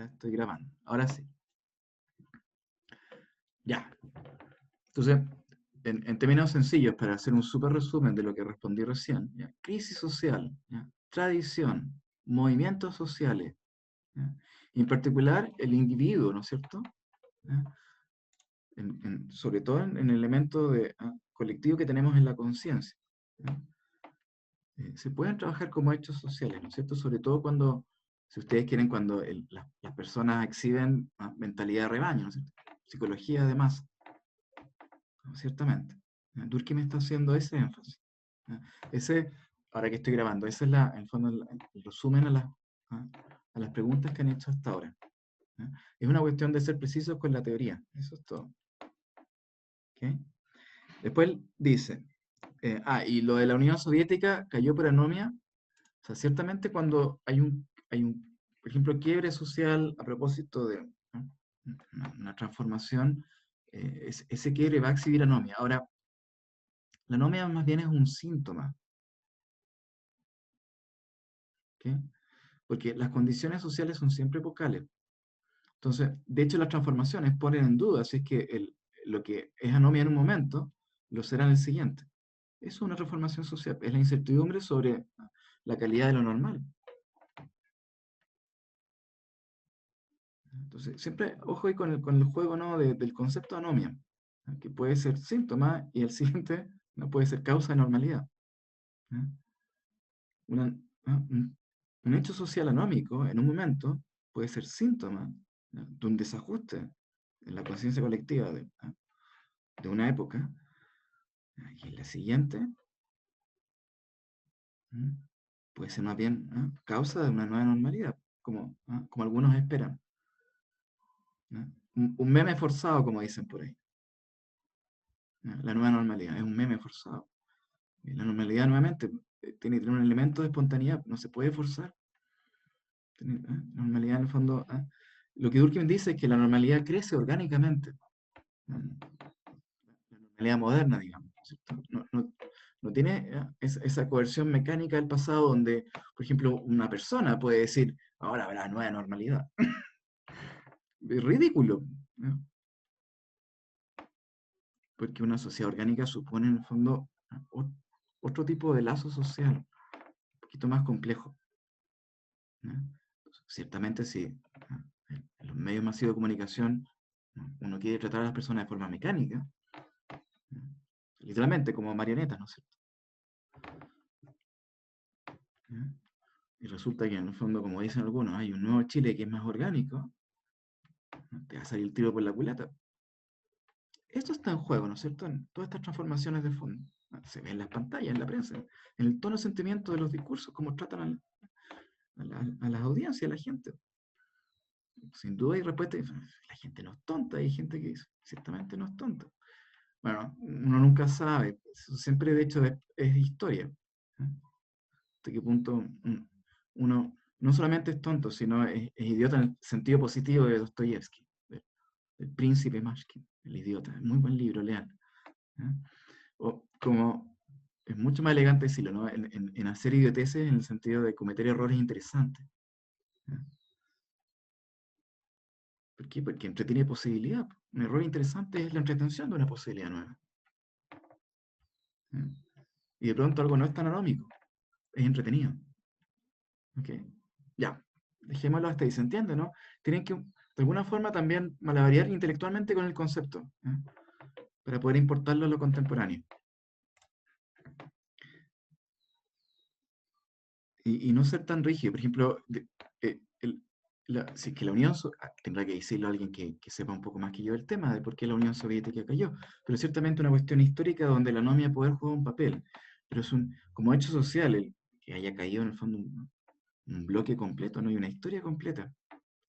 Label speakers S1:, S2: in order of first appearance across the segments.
S1: ahora estoy grabando. Ahora sí. Ya. Entonces, en términos sencillos, para hacer un súper resumen de lo que respondí recién, ¿ya? Crisis social, ¿ya? Tradición, movimientos sociales, ¿ya? Y en particular el individuo, ¿no es cierto? ¿Ya? Sobre todo en el elemento colectivo que tenemos en la conciencia. ¿Ya? Se pueden trabajar como hechos sociales, ¿no es cierto? Sobre todo cuando, si ustedes quieren, cuando las personas exhiben mentalidad de rebaño, ¿no es cierto? Psicología de masa, ¿no? Ciertamente. Durkheim está haciendo ese énfasis. ¿Ya? Ese, ahora que estoy grabando, ese es en el fondo el resumen ¿ah? A las preguntas que han hecho hasta ahora. ¿Ya? Es una cuestión de ser precisos con la teoría, eso es todo. ¿Ok? Después dice, y lo de la Unión Soviética cayó por anomia. O sea, ciertamente cuando hay un, por ejemplo, quiebre social a propósito de, ¿no? Una transformación, ese quiebre va a exhibir anomia. Ahora, la anomia más bien es un síntoma, ¿ok? Porque las condiciones sociales son siempre epocales. Entonces, de hecho, las transformaciones ponen en duda si es que lo que es anomia en un momento, lo será en el siguiente. Eso es una transformación social, es la incertidumbre sobre la calidad de lo normal. Entonces, siempre ojo ahí con el juego, ¿no? Del concepto de anomia, ¿no? Que puede ser síntoma y el siguiente no puede ser causa de normalidad, ¿no? Una- ¿no? Un hecho social anómico en un momento puede ser síntoma, ¿no? De un desajuste en la conciencia colectiva ¿no? De una época, ¿no? Y en la siguiente ¿no? Puede ser más bien ¿no? Causa de una nueva normalidad, como algunos esperan, ¿no? Un meme forzado, como dicen por ahí, ¿no? La nueva normalidad es un meme forzado. Y la normalidad, nuevamente, tiene que tener un elemento de espontaneidad, no se puede forzar. La normalidad, en el fondo, lo que Durkheim dice es que la normalidad crece orgánicamente. La normalidad moderna, digamos, ¿cierto? No tiene esa coerción mecánica del pasado donde, por ejemplo, una persona puede decir, ahora habrá nueva normalidad. Es ridículo, ¿no? Porque una sociedad orgánica supone, en el fondo, otro tipo de lazo social, un poquito más complejo, ¿no? Ciertamente, si en los medios masivos de comunicación uno quiere tratar a las personas de forma mecánica, ¿no? Literalmente como marionetas, ¿no es cierto? ¿No? Y resulta que en el fondo, como dicen algunos, hay un nuevo Chile que es más orgánico, ¿no? Te va a salir el tiro por la culata. Esto está en juego, ¿no es cierto? En todas estas transformaciones de fondo. Se ve en las pantallas, en la prensa, en el tono de sentimiento de los discursos, cómo tratan a las audiencias, a la gente. Sin duda hay respuesta. La gente no es tonta, hay gente que ciertamente no es tonta. Bueno, uno nunca sabe. Siempre, de hecho, es historia. ¿Eh? Hasta qué punto uno no solamente es tonto, sino es idiota en el sentido positivo de Dostoyevsky, del príncipe Mashkin, el idiota. Muy buen libro, lean. ¿Eh? O como es mucho más elegante decirlo, ¿no? En hacer idioteces en el sentido de cometer errores interesantes. ¿Eh? ¿Por qué? Porque entretiene posibilidad. Un error interesante es la entretención de una posibilidad nueva. ¿Eh? Y de pronto algo no es tan anómico, es entretenido. ¿Ok? Ya, dejémoslo hasta ahí, ¿se entiende, no? Tienen que, de alguna forma, también malabarear intelectualmente con el concepto, ¿eh? Para poder importarlo a lo contemporáneo. Y no ser tan rígido. Por ejemplo, si es que la tendrá que decirlo alguien que sepa un poco más que yo el tema de por qué la Unión Soviética cayó, pero ciertamente una cuestión histórica donde la anomia de poder juega un papel, pero como hecho social, el que haya caído en el fondo un bloque completo, no hay una historia completa,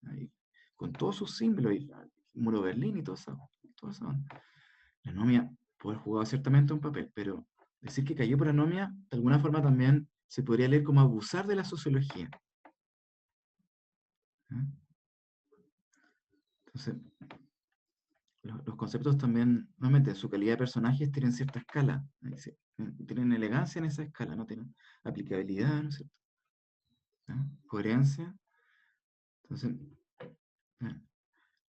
S1: ahí, con todos sus símbolos, y el muro de Berlín y todo eso. La anomia puede haber jugado ciertamente un papel, pero decir que cayó por anomia, de alguna forma también se podría leer como abusar de la sociología. ¿Eh? Entonces, los conceptos también, nuevamente, su calidad de personajes tienen cierta escala, tienen elegancia en esa escala, no tienen aplicabilidad, ¿no es cierto? ¿Eh? Coherencia. Entonces, ¿ya?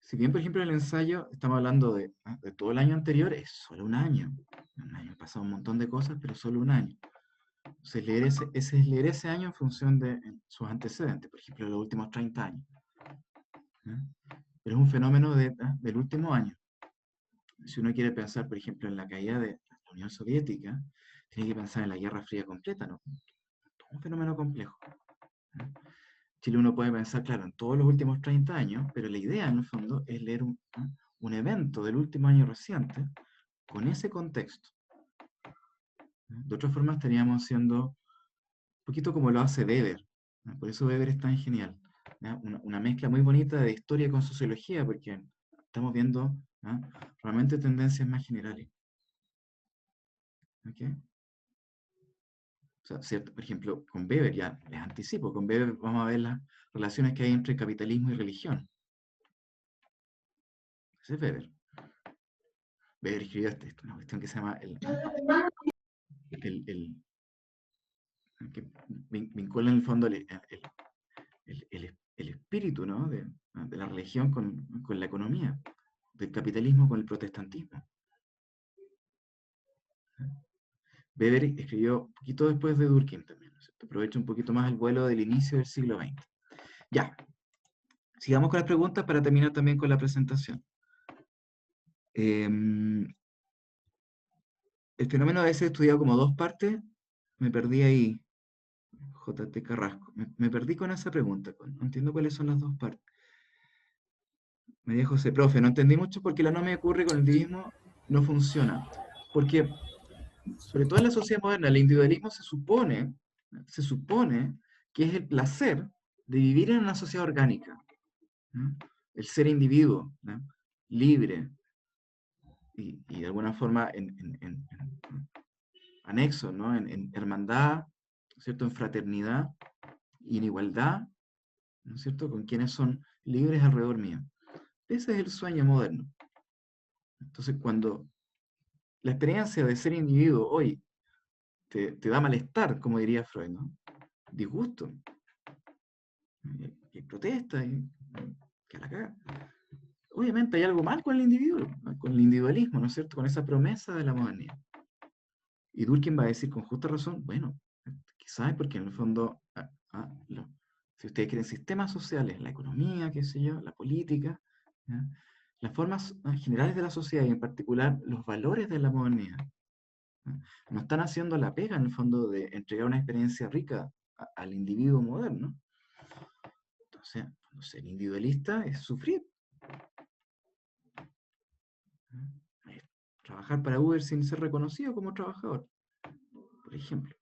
S1: Si bien, por ejemplo, el ensayo, estamos hablando de todo el año anterior, es solo un año. Un año ha pasado un montón de cosas, pero solo un año. Entonces, ese es leer ese año en función de sus antecedentes, por ejemplo, los últimos 30 años. ¿Ya? Pero es un fenómeno del último año. Si uno quiere pensar, por ejemplo, en la caída de la Unión Soviética, tiene que pensar en la Guerra Fría completa, ¿no? Un fenómeno complejo. ¿Ya? Chile uno puede pensar, claro, en todos los últimos 30 años, pero la idea, en el fondo, es leer un evento del último año reciente con ese contexto. ¿Ya? De otra forma, estaríamos haciendo un poquito como lo hace Weber. ¿Ya? Por eso Weber es tan genial. ¿Ya? Una mezcla muy bonita de historia con sociología, porque estamos viendo, ¿ya?, realmente tendencias más generales. ¿Ok? O sea, cierto, por ejemplo, con Weber, ya les anticipo, con Weber vamos a ver las relaciones que hay entre capitalismo y religión. Ese es Weber. Weber escribió una cuestión que se llama el- que vincula en el fondo el espíritu, ¿no?, de la religión con la economía, del capitalismo con el protestantismo. Weber escribió un poquito después de Durkheim también, ¿no es cierto? Aprovecha un poquito más el vuelo del inicio del siglo XX. Ya, sigamos con las preguntas para terminar también con la presentación. El fenómeno debe ser estudiado como dos partes. Me perdí ahí, J.T. Carrasco. Me perdí con esa pregunta. No entiendo cuáles son las dos partes. Me dijo José, profe, no entendí mucho porque la no me ocurre con el individualismo no funciona. Porque, sobre todo en la sociedad moderna, el individualismo se supone que es el placer de vivir en una sociedad orgánica, ¿no? El ser individuo, ¿no?, libre y de alguna forma en anexo, ¿no?, en hermandad, ¿cierto?, en fraternidad y en igualdad, ¿no es cierto?, con quienes son libres alrededor mío. Ese es el sueño moderno. Entonces, cuando la experiencia de ser individuo hoy te da malestar, como diría Freud, ¿no?, disgusto, y protesta, que a la caga. Obviamente hay algo mal con el individuo, ¿no?, con el individualismo, ¿no es cierto?, con esa promesa de la modernidad. Y Durkheim va a decir con justa razón, bueno, quizás porque en el fondo, si ustedes quieren sistemas sociales, la economía, qué sé yo, la política, ¿ya?, las formas generales de la sociedad y en particular los valores de la modernidad, ¿ya?, no están haciendo la pega en el fondo de entregar una experiencia rica al individuo moderno. Entonces, ser individualista es sufrir. ¿Ya? Es trabajar para Uber sin ser reconocido como trabajador, por ejemplo.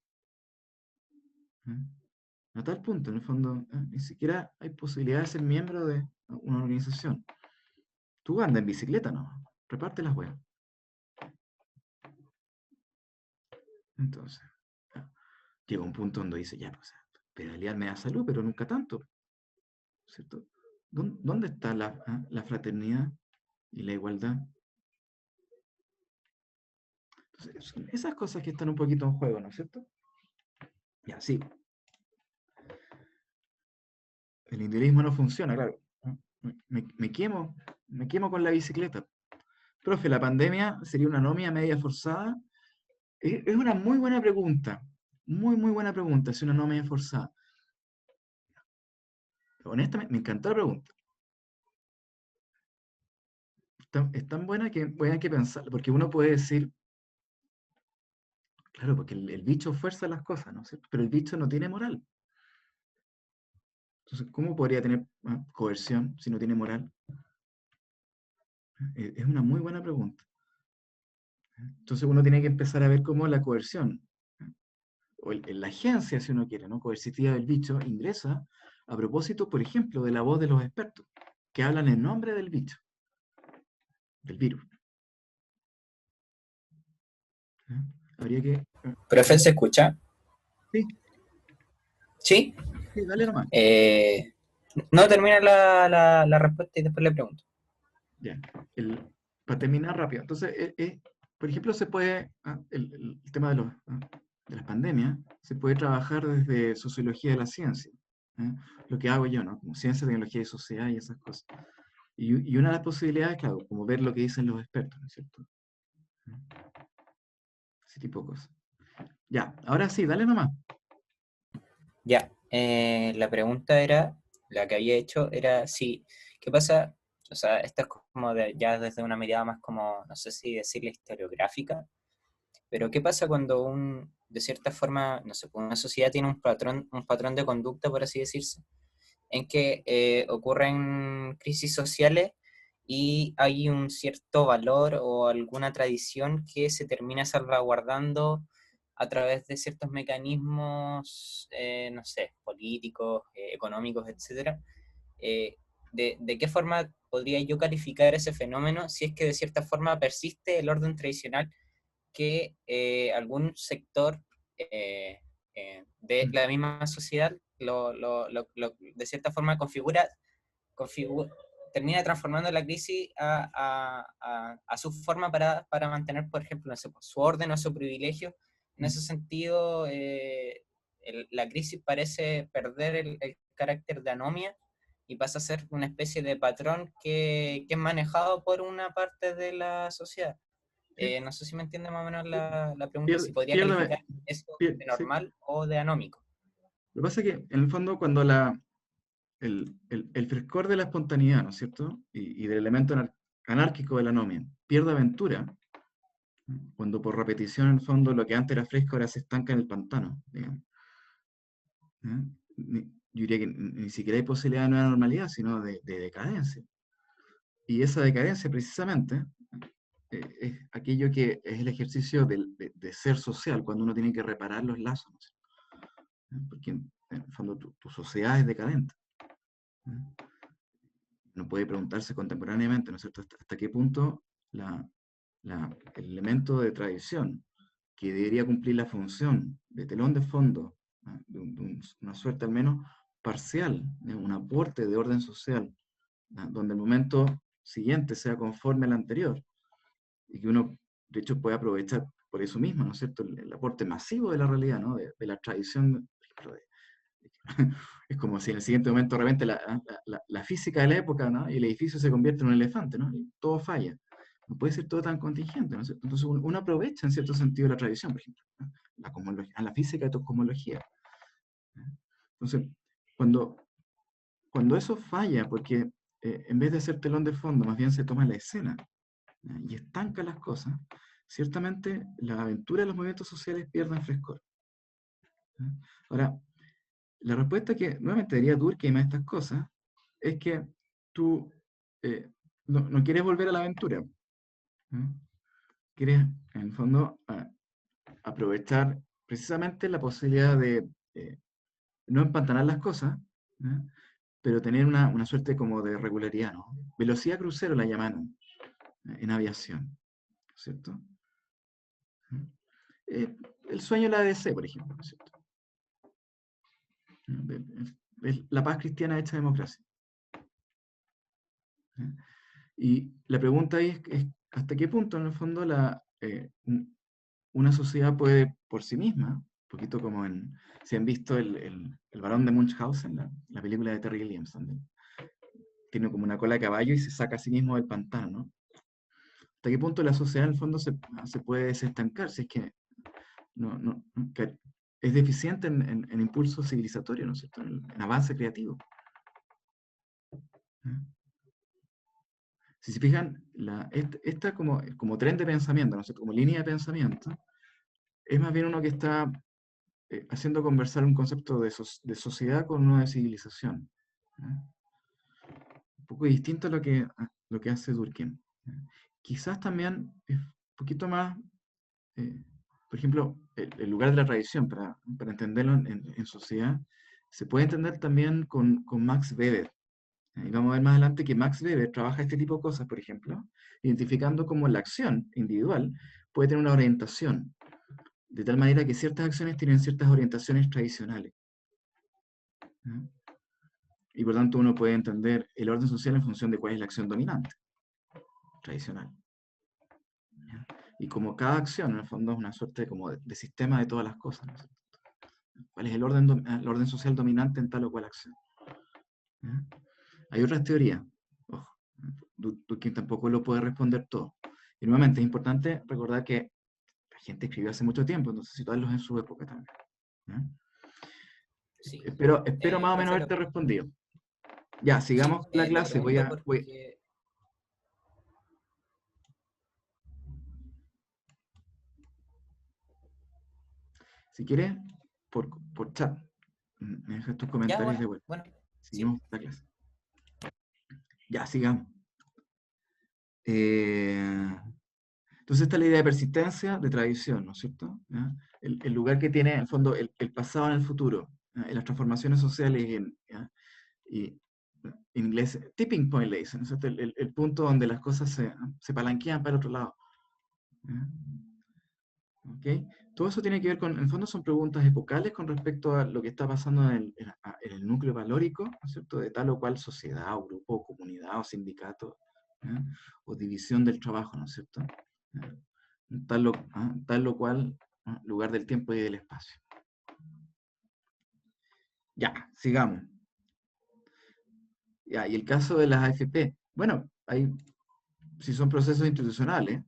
S1: ¿Ya? A tal punto, en el fondo, ni siquiera hay posibilidad de ser miembro de una organización. Tú andas en bicicleta, ¿no? Reparte las weas. Entonces, ya, llega un punto donde dice, ya, pues, pedalear me da salud, pero nunca tanto, ¿cierto? ¿Dónde está la fraternidad y la igualdad? Entonces, son esas cosas que están un poquito en juego, ¿no es cierto? Ya, sí, el individualismo no funciona, claro. Me quemo con la bicicleta. Profe, ¿la pandemia sería una anomia media forzada? Es una muy buena pregunta. Muy, muy buena pregunta, es una anomia forzada. Honestamente, me encantó la pregunta. Es tan buena que voy a que pensar, porque uno puede decir, claro, porque el bicho fuerza las cosas, ¿no es cierto? Pero el bicho no tiene moral. Entonces, ¿cómo podría tener coerción si no tiene moral? Es una muy buena pregunta. Entonces uno tiene que empezar a ver cómo la coerción, o la agencia, si uno quiere, ¿no?, coercitiva del bicho, ingresa a propósito, por ejemplo, de la voz de los expertos, que hablan en nombre del bicho, del virus. ¿Ya? Habría que...
S2: Profe, ¿se escucha?
S1: sí,
S2: ¿Sí?
S1: sí, dale nomás.
S2: Eh, no termina la respuesta y después le pregunto.
S1: Ya. Para terminar rápido. Entonces, por ejemplo, se puede, el tema de las pandemias, se puede trabajar desde sociología de la ciencia. ¿eh? Lo que hago yo, ¿no? Como ciencia, tecnología y sociedad y esas cosas. Y una de las posibilidades, claro, como ver lo que dicen los expertos, ¿no es cierto? Ese tipo de cosas. Ya, ahora sí, dale nomás.
S2: Ya, la pregunta era, la que había hecho era si, ¿qué pasa? O sea, esto es como ya desde una mirada más como, no sé si decirle historiográfica, pero ¿qué pasa cuando de cierta forma, no sé, una sociedad tiene un patrón de conducta, por así decirse, en que ocurren crisis sociales y hay un cierto valor o alguna tradición que se termina salvaguardando a través de ciertos mecanismos, no sé, políticos, económicos, etcétera? Eh, de qué forma podría yo calificar ese fenómeno si es que de cierta forma persiste el orden tradicional que algún sector de la misma sociedad de cierta forma configura, termina transformando la crisis a su forma para mantener, por ejemplo, no sé, su orden o su privilegio. En ese sentido, la crisis parece perder el carácter de anomia y pasa a ser una especie de patrón que es manejado por una parte de la sociedad.
S1: Sí,
S2: No sé si me entiende más o menos la pregunta,
S1: pierde,
S2: si podría
S1: pierde,
S2: calificar esto de
S1: sí.
S2: normal o de anómico.
S1: Lo que pasa es que, en el fondo, cuando el frescor de la espontaneidad, ¿no es cierto? Y del elemento anárquico de la anomia pierde aventura, cuando por repetición, en el fondo, lo que antes era fresco ahora se estanca en el pantano, digamos. ¿Eh? Yo diría que ni siquiera hay posibilidad de nueva normalidad, sino de decadencia. Y esa decadencia, precisamente, es aquello que es el ejercicio de ser social, cuando uno tiene que reparar los lazos, ¿no es cierto? Porque en el fondo tu sociedad es decadente. ¿Eh? Uno puede preguntarse contemporáneamente, ¿no es cierto?, hasta qué punto el elemento de tradición, que debería cumplir la función de telón de fondo, una suerte al menos parcial, de un aporte de orden social, donde el momento siguiente sea conforme al anterior, y que uno, de hecho, puede aprovechar por eso mismo, ¿no es cierto?, el aporte masivo de la realidad, ¿no?, de la tradición, por ejemplo, es como si en el siguiente momento de repente la física de la época, ¿no?, y el edificio se convierte en un elefante, ¿no?, y todo falla. No puede ser todo tan contingente, ¿no es cierto? Entonces uno aprovecha en cierto sentido la tradición, por ejemplo, ¿no?, la física de cosmología. ¿No? Entonces, cuando, cuando eso falla, porque en vez de ser telón de fondo, más bien se toma la escena, ¿no?, y estanca las cosas, ciertamente la aventura de los movimientos sociales pierden frescor. ¿No? Ahora, la respuesta que nuevamente daría Durkheim a estas cosas es que tú eh, no quieres volver a la aventura. ¿No? Quieres, en el fondo, aprovechar precisamente la posibilidad de no empantanar las cosas, ¿no?, pero tener una suerte como de regularidad, ¿no? Velocidad crucero la llaman en aviación, ¿cierto? ¿No? Eh, el sueño de la ADC, por ejemplo, ¿no es cierto? ¿No? La paz cristiana hecha democracia. ¿No? Y la pregunta ahí es hasta qué punto, en el fondo, una sociedad puede por sí misma, un poquito como si han visto el Barón de Munchausen, la película de Terry Gilliam, donde tiene como una cola de caballo y se saca a sí mismo del pantano, ¿no? Hasta qué punto la sociedad, en el fondo, se puede desestancar si es que, que es deficiente en impulso civilizatorio, ¿no es cierto?, en avance creativo. ¿No? Si se fijan, esta como tren de pensamiento, ¿no es cierto?, como línea de pensamiento, es más bien uno que está haciendo conversar un concepto de sociedad con uno de civilización. ¿No? Un poco distinto a lo que hace Durkheim. ¿No? Quizás también es un poquito más, eh, por ejemplo, el lugar de la tradición, para entenderlo en sociedad, se puede entender también con Max Weber. Y vamos a ver más adelante que Max Weber trabaja este tipo de cosas, por ejemplo, identificando cómo la acción individual puede tener una orientación, de tal manera que ciertas acciones tienen ciertas orientaciones tradicionales. ¿No? Y por tanto uno puede entender el orden social en función de cuál es la acción dominante, tradicional. ¿Ya? Y como cada acción en el fondo es una suerte como de sistema de todas las cosas, ¿no? ¿Cuál es el orden social dominante en tal o cual acción? ¿Ya? Hay otras teorías. Ojo, Durkheim tampoco lo puede responder todo. Y nuevamente es importante recordar que la gente escribió hace mucho tiempo, entonces situarlos en su época también. ¿Ya?
S2: Sí.
S1: Espero más o menos
S2: Profe,
S1: haberte respondido. Ya,
S2: sí,
S1: sigamos la
S2: lo
S1: clase.
S2: pregunto porque...
S1: Si quieres, por chat, me dejas tus
S2: Ya,
S1: comentarios de
S2: bueno,
S1: vuelta.
S2: bueno, sí.
S1: Seguimos la clase. Ya, sigamos. Eh, entonces, esta es la idea de persistencia, de tradición, ¿no es cierto? ¿Ya? El lugar que tiene, en el fondo, el pasado en el futuro, ¿ya? En las transformaciones sociales, ¿ya? Y en inglés, tipping point le dicen, ¿no es cierto? El punto donde las cosas se palanquean para otro lado. ¿Ya? ¿Ok? Todo eso tiene que ver con, en el fondo son preguntas epocales con respecto a lo que está pasando en el núcleo valórico, ¿no es cierto? De tal o cual sociedad, o grupo, o comunidad, o sindicato, ¿ya? O división del trabajo, ¿no es cierto? ¿Ya? Tal o cual, ¿no? Lugar del tiempo y del espacio. Ya, sigamos. Ya, y el caso de las AFP. Bueno, si son procesos institucionales,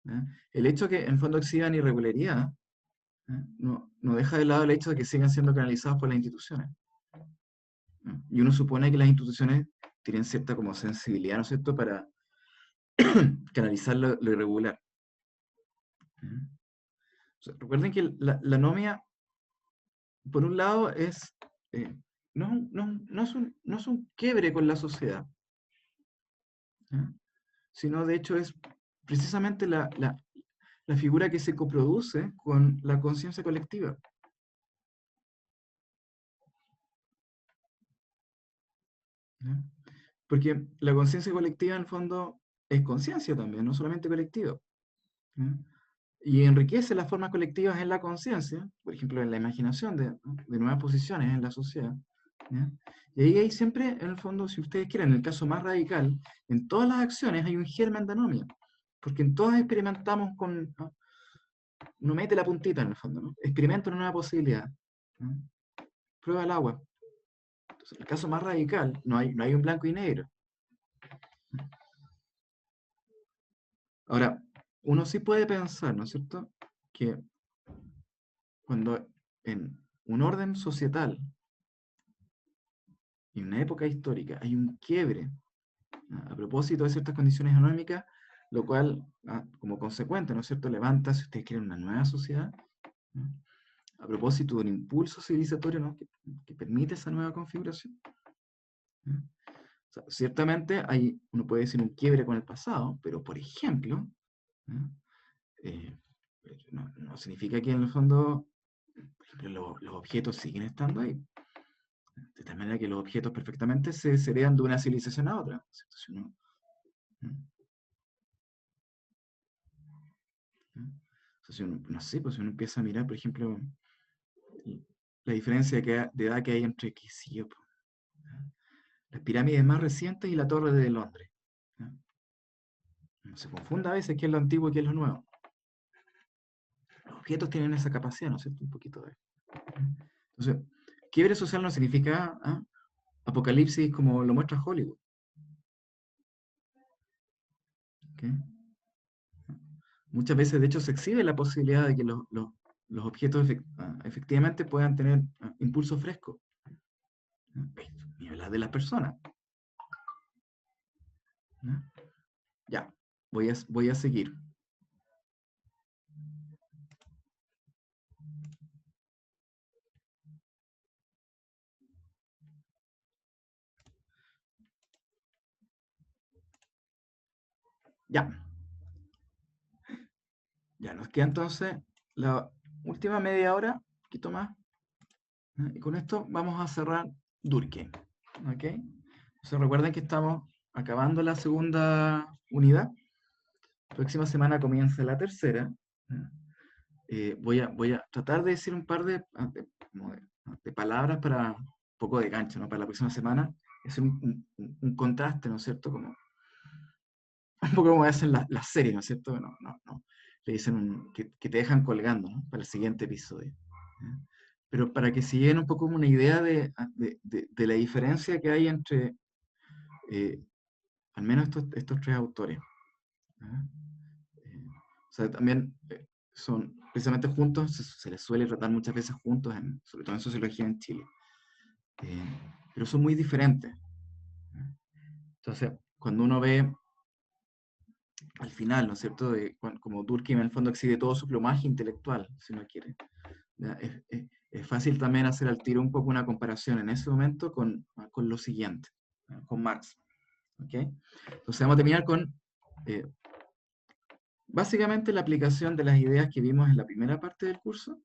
S1: ¿ya? El hecho que en fondo exhiban irregularidad, ¿ya? No deja de lado el hecho de que sigan siendo canalizados por las instituciones. ¿No? Y uno supone que las instituciones tienen cierta como sensibilidad, ¿no es cierto?, para canalizar lo irregular. ¿Mm? O sea, recuerden que la anomia, por un lado, eh, no es un quiebre con la sociedad, ¿ya? Sino de hecho es precisamente la figura que se coproduce con la conciencia colectiva. ¿Ya? Porque la conciencia colectiva en el fondo es conciencia también, no solamente colectiva. ¿Ya? Y enriquece las formas colectivas en la conciencia, por ejemplo, en la imaginación de nuevas posiciones en la sociedad. ¿Ya? Y ahí hay siempre, en el fondo, si ustedes quieren, en el caso más radical, en todas las acciones hay un germen de anomia, porque en todas experimentamos con, ¿no? Uno mete la puntita en el fondo, ¿no? Experimenta una nueva posibilidad. ¿No? Prueba el agua. Entonces, en el caso más radical, no hay un blanco y negro. Ahora, uno sí puede pensar, ¿no es cierto?, que cuando en un orden societal y en una época histórica hay un quiebre, ¿no?, a propósito de ciertas condiciones económicas, lo cual, como consecuente, ¿no es cierto?, levanta, si ustedes quieren, una nueva sociedad, ¿no?, a propósito de un impulso civilizatorio, ¿no?, que permite esa nueva configuración. ¿No? O sea, ciertamente uno puede decir un quiebre con el pasado, pero por ejemplo, ¿no?, eh, no significa que en el fondo, por ejemplo, los objetos siguen estando ahí. De tal manera que los objetos perfectamente se heredan de una civilización a otra, ¿cierto? Si uno, ¿no? ¿No? O sea, si uno, no sé, pues si uno empieza a mirar, por ejemplo, la diferencia de edad que hay entre, qué sé yo, pues, ¿no?, las pirámides más recientes y la torre de Londres. ¿No? No se confunda a veces qué es lo antiguo y qué es lo nuevo. Los objetos tienen esa capacidad, ¿no es cierto? Un poquito de... ¿no? Entonces, quiebre social no significa apocalipsis como lo muestra Hollywood. ¿Okay? Muchas veces, de hecho, se exhibe la posibilidad de que los objetos efectivamente puedan tener impulsos frescos. ¿No? Ni hablar de las personas. ¿No? Ya, voy a seguir. Ya, ya nos queda entonces la última media hora, un poquito más, ¿no? Y con esto vamos a cerrar Durkheim. ¿Ok? Entonces recuerden que estamos acabando la segunda unidad. Próxima semana comienza la tercera. ¿No? Voy a tratar de decir un par de palabras para un poco de cancha, ¿no? Para la próxima semana. Es un contraste, ¿no es cierto? Como, un poco como hacen las series, ¿no es cierto? No. Le dicen que te dejan colgando, ¿no?, para el siguiente episodio. ¿Ya? pero para que se lleven un poco una idea de la diferencia que hay entre al menos estos tres autores. ¿Ah? O sea, también son precisamente juntos, se les suele tratar muchas veces juntos, sobre todo en sociología en Chile. Pero son muy diferentes. ¿Ah? Entonces, cuando uno ve al final, ¿no es cierto?, como Durkheim en el fondo exhibe todo su plumaje intelectual, si uno quiere. ¿Ya? Es fácil también hacer al tiro un poco una comparación en ese momento con lo siguiente, ¿ya? Con Marx. ¿Okay? Entonces vamos a terminar con básicamente la aplicación de las ideas que vimos en la primera parte del curso,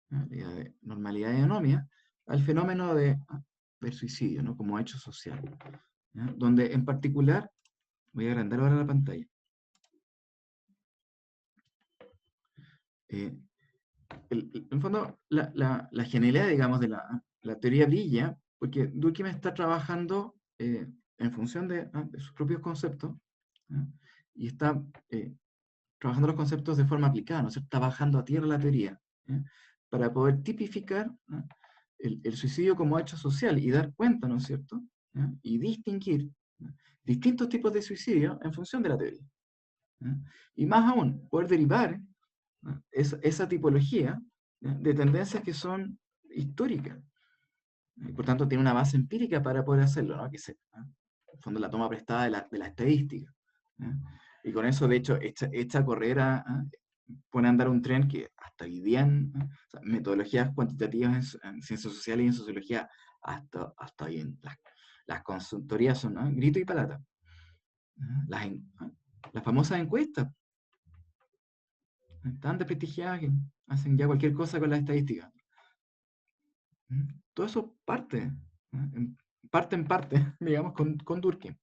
S1: ¿ya? La idea de normalidad y anomia, al fenómeno del suicidio, ¿no? Como hecho social, ¿ya? Donde en particular, voy a agrandar ahora la pantalla, en el fondo la genialidad, digamos, de la teoría brilla, porque Durkheim está trabajando en función de sus propios conceptos, ¿ya? Y está trabajando los conceptos de forma aplicada, ¿no es cierto? Está bajando a tierra la teoría, ¿ya? Para poder tipificar, ¿no?, el suicidio como hecho social y dar cuenta, ¿no es cierto?, ¿ya? Y distinguir, ¿ya?, distintos tipos de suicidio en función de la teoría, ¿ya? Y más aún, poder derivar, ¿no?, esa tipología, ¿ya?, de tendencias que son históricas. Y por tanto tiene una base empírica para poder hacerlo, ¿no? ¿No?, en el fondo la toma prestada de la estadística, ¿ya? Y con eso, de hecho, esta carrera pone a andar un tren que hasta hoy día, o sea, metodologías cuantitativas en ciencias sociales y en sociología, hasta hoy en las consultorías son, ¿no?, grito y palata. ¿Ya? Las famosas encuestas tan desprestigiadas que hacen ya cualquier cosa con las estadísticas. Todo eso parte, ¿no?, en parte, digamos, con Durkheim,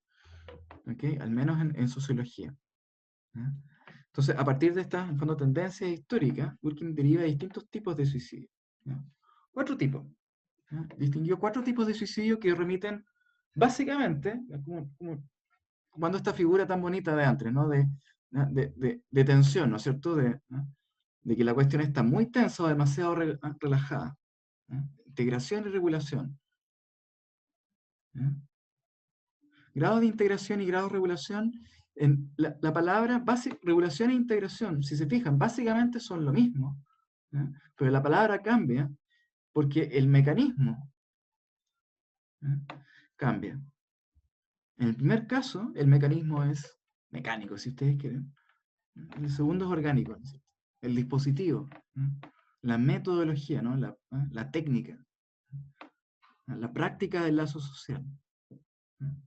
S1: ¿okay? Al menos en sociología, ¿ya? Entonces, a partir de estas, en fondo, tendencias históricas, Durkheim deriva distintos tipos de suicidio, ¿ya? 4 tipos, ¿ya? Distinguió 4 tipos de suicidio que remiten, básicamente, como cuando esta figura tan bonita de antes, ¿no?, de tensión, ¿no es cierto?, ¿no?, de que la cuestión está muy tensa o demasiado relajada, ¿ya? Integración y regulación, ¿ya? Grado de integración y grado de regulación, en la palabra regulación e integración, si se fijan, básicamente son lo mismo, ¿ya? Pero la palabra cambia porque el mecanismo, ¿ya?, cambia. En el primer caso, el mecanismo es mecánico, si ustedes quieren. El segundo es orgánico, ¿no?, el dispositivo, ¿no?, la metodología, ¿no?, la técnica, la práctica del lazo social, ¿no?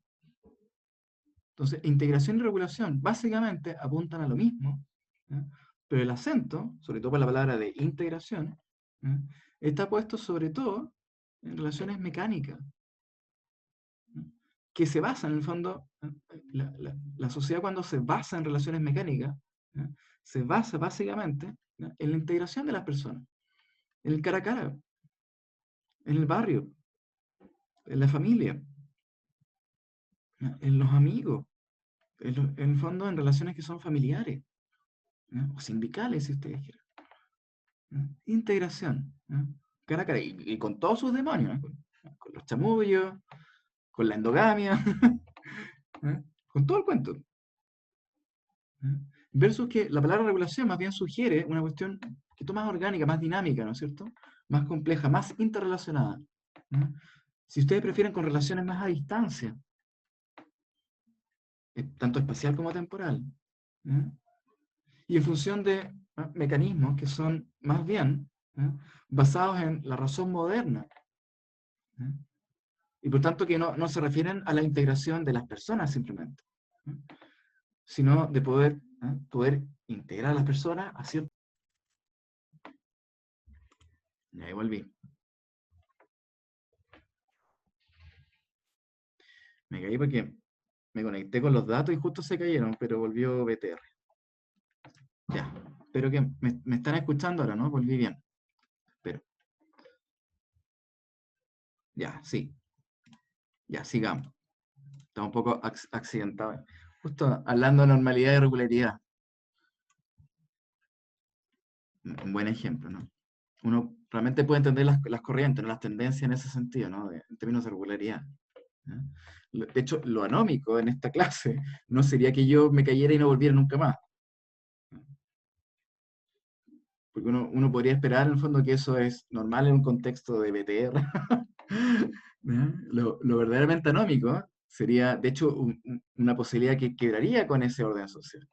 S1: Entonces, integración y regulación básicamente apuntan a lo mismo, ¿ya? Pero el acento, sobre todo por la palabra de integración, ¿ya?, está puesto sobre todo en relaciones mecánicas, ¿ya?, que se basan, en el fondo, la sociedad, cuando se basa en relaciones mecánicas, ¿ya?, se basa básicamente, ¿ya?, en la integración de las personas, en el cara a cara, en el barrio, en la familia, ¿ya?, en los amigos, en el fondo en relaciones que son familiares, ¿ya?, o sindicales, si ustedes quieren, ¿ya? Integración, ¿ya?, cara a cara, y con todos sus demonios, ¿eh? Con los chamullos, con la endogamia, ¿ya?, con todo el cuento, ¿ya? Versus que la palabra regulación más bien sugiere una cuestión que es más orgánica, más dinámica, ¿no es cierto?, más compleja, más interrelacionada, ¿ya? Si ustedes prefieren, con relaciones más a distancia, tanto espacial como temporal, ¿ya? Y en función de mecanismos que son más bien, ¿ya?, basados en la razón moderna, ¿ya?, y por tanto que no se refieren a la integración de las personas simplemente, ¿ya?, sino de poder integrar a las personas a cierto... Y ahí volví. Me caí porque me conecté con los datos y justo se cayeron, pero volvió BTR. Ya, espero que me están escuchando ahora, ¿no? Volví bien. Espero. Ya, sí. Ya, sigamos. Está un poco accidentado. Justo hablando de normalidad y regularidad. Un buen ejemplo, ¿no? Uno realmente puede entender las corrientes, ¿no? Las tendencias en ese sentido, ¿no? En términos de regularidad. ¿Ya? De hecho, lo anómico en esta clase no sería que yo me cayera y no volviera nunca más. Porque uno podría esperar en el fondo que eso es normal en un contexto de BTR. ¿Ya? Lo verdaderamente anómico sería, de hecho, una posibilidad que quebraría con ese orden social.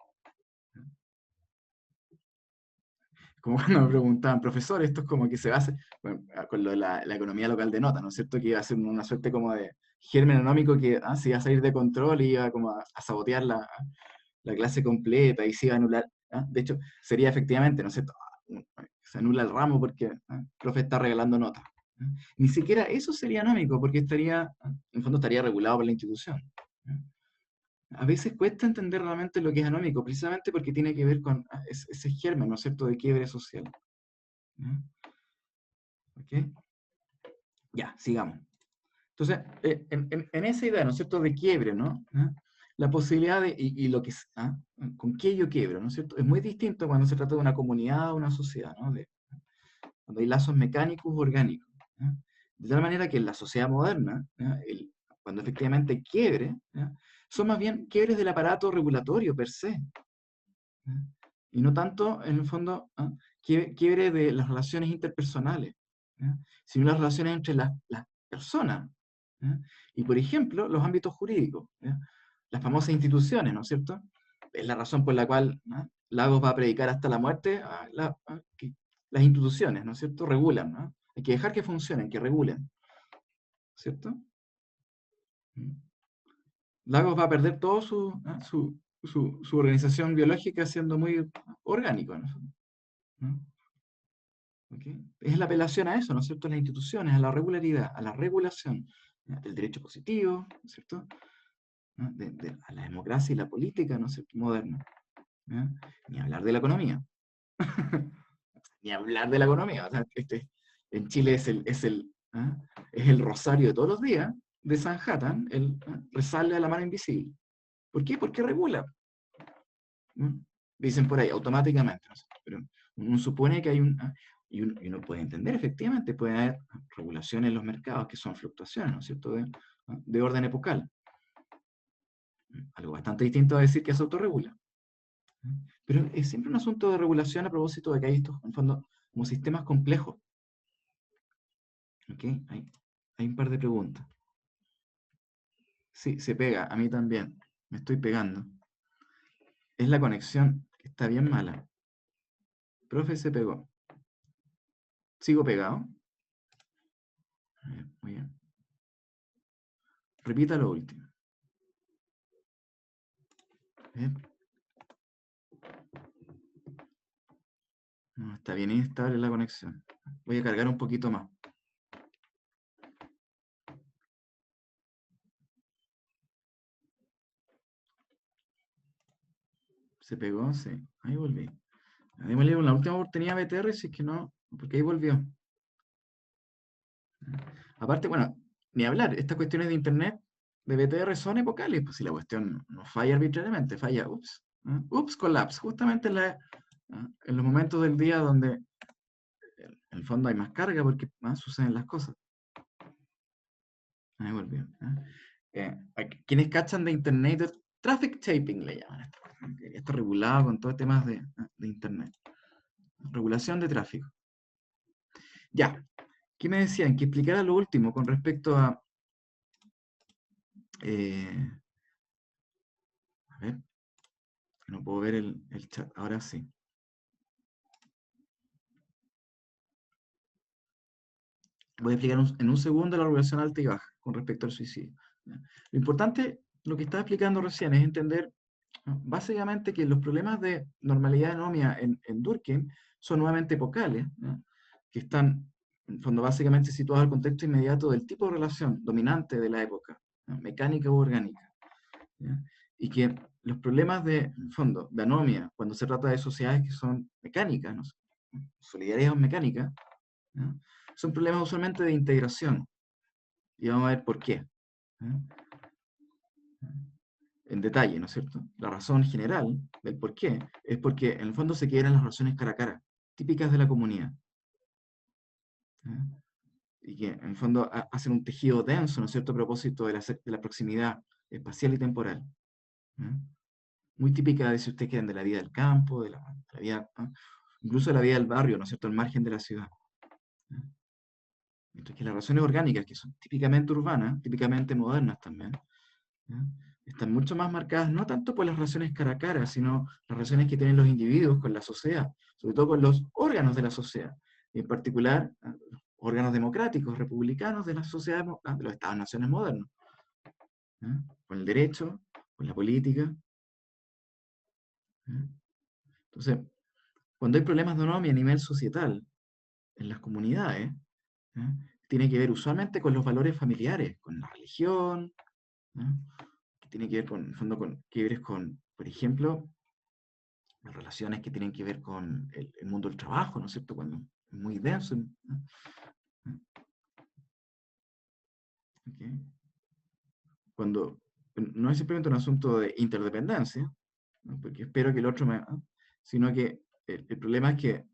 S1: Como cuando me preguntaban, profesor, esto es como que se basa, bueno, con lo de la economía local de nota, ¿no es cierto? Que iba a ser una suerte como de germen anómico que se iba a salir de control y iba como a sabotear la clase completa y se iba a anular. De hecho, sería efectivamente, ¿no es cierto? Se anula el ramo porque el profe está regalando notas. Ni siquiera eso sería anómico porque estaría, en el fondo estaría regulado por la institución. A veces cuesta entender realmente lo que es anómico, precisamente porque tiene que ver con ese germen, ¿no es cierto?, de quiebre social. ¿Ya? ¿Ok? Ya, sigamos. Entonces, en esa idea, ¿no es cierto?, de quiebre, ¿no? La posibilidad de, y lo que es, ¿con qué yo quiebro?, ¿no es cierto? Es muy distinto cuando se trata de una comunidad o una sociedad, ¿no? Cuando hay lazos mecánicos o orgánicos. ¿Ya? De tal manera que en la sociedad moderna, ¿ya? Cuando efectivamente quiebre, ¿ya? Son más bien quiebres del aparato regulatorio per se. ¿Ya? Y no tanto, en el fondo, quiebre de las relaciones interpersonales, ¿ya? Sino las relaciones entre las personas. ¿Ya? Y, por ejemplo, los ámbitos jurídicos, ¿ya? Las famosas instituciones, ¿no es cierto? Es la razón por la cual, ¿no?, Lagos va a predicar hasta la muerte que las instituciones, ¿no es cierto?, regulan, ¿no? Hay que dejar que funcionen, que regulen, ¿cierto? ¿Mm? Lagos va a perder todo su organización biológica siendo muy orgánico, ¿no? ¿No? ¿Ok? Es la apelación a eso, ¿no es cierto?, a las instituciones, a la regularidad, a la regulación, ¿ya? Del derecho positivo, ¿no es cierto?, ¿no?, a la democracia y la política, ¿no es cierto?, moderna. ¿Ya? Ni hablar de la economía. Ni hablar de la economía. O sea, en Chile es el rosario de todos los días de Sanhattan, rezarle a la mano invisible. ¿Por qué? Porque regula. ¿No? Dicen por ahí, automáticamente. ¿No? Pero uno supone que hay y uno puede entender, efectivamente, puede haber regulaciones en los mercados que son fluctuaciones, ¿no es cierto?, de orden epocal. Algo bastante distinto a decir que se autorregula. Pero es siempre un asunto de regulación a propósito de que hay estos, en fondo, como sistemas complejos. ¿Ok? Hay un par de preguntas. Sí, se pega, a mí también. Me estoy pegando. Es la conexión, que está bien mala. Profe, se pegó. ¿Sigo pegado? Muy bien. Repita lo último. Bien. No, está bien inestable la conexión. Voy a cargar un poquito más. ¿Se pegó? Sí. Ahí volví. Démosle una última oportunidad a BTR, si es que no, porque ahí volvió. Aparte, bueno, ni hablar, estas cuestiones de Internet, de BTR, son epocales, pues si la cuestión no falla arbitrariamente, falla, ups, collapse, justamente en los momentos del día donde en el fondo hay más carga porque más suceden las cosas. Ahí volvió. Quienes cachan de Internet, traffic taping le llaman esto. Está regulado con todos temas de Internet. Regulación de tráfico. Ya, ¿qué me decían? Que explicara lo último con respecto a... a ver, no puedo ver el chat, ahora sí. Voy a explicar en un segundo la regulación alta y baja con respecto al suicidio. ¿Ya? Lo importante, lo que estaba explicando recién, es entender, ¿no?, básicamente que los problemas de normalidad de anomia en Durkheim son nuevamente epocales, ¿no?, que están, en fondo, básicamente situados al contexto inmediato del tipo de relación dominante de la época, ¿no?, mecánica u orgánica. ¿Ya? Y que los problemas de, en fondo, de anomia, cuando se trata de sociedades que son mecánicas, ¿no?, solidariedad mecánica, ¿no?, son problemas usualmente de integración. Y vamos a ver por qué. ¿No? En detalle, ¿no es cierto? La razón general del por qué es porque en el fondo se quiebran las relaciones cara a cara, típicas de la comunidad. ¿ya? Y que en el fondo hacen un tejido denso, ¿no es cierto?, a propósito de la proximidad espacial y temporal. ¿Ya? Muy típica de si ustedes quieren de la vida del campo, de la vida, ¿ah? Incluso de la vida del barrio, ¿no es cierto?, al margen de la ciudad. ¿Ya? Mientras que las relaciones orgánicas, que son típicamente urbanas, típicamente modernas también, ¿ya? Están mucho más marcadas no tanto por las relaciones cara a cara, sino las relaciones que tienen los individuos con la sociedad, sobre todo con los órganos de la sociedad, y en particular órganos democráticos, republicanos de las sociedades, de los estados-naciones modernos, ¿ya? Con el derecho, con la política. ¿Ya? Entonces, cuando hay problemas de economía a nivel societal, en las comunidades, ¿ya? Tiene que ver usualmente con los valores familiares, con la religión, ¿ya? Que tiene que ver con, en el fondo, con quiebres con, por ejemplo, las relaciones que tienen que ver con el mundo del trabajo, ¿no es cierto? Cuando es muy denso, ¿no? ¿Okay? Cuando no es simplemente un asunto de interdependencia, ¿no? Porque espero que el otro me, ¿no? Sino que el problema es que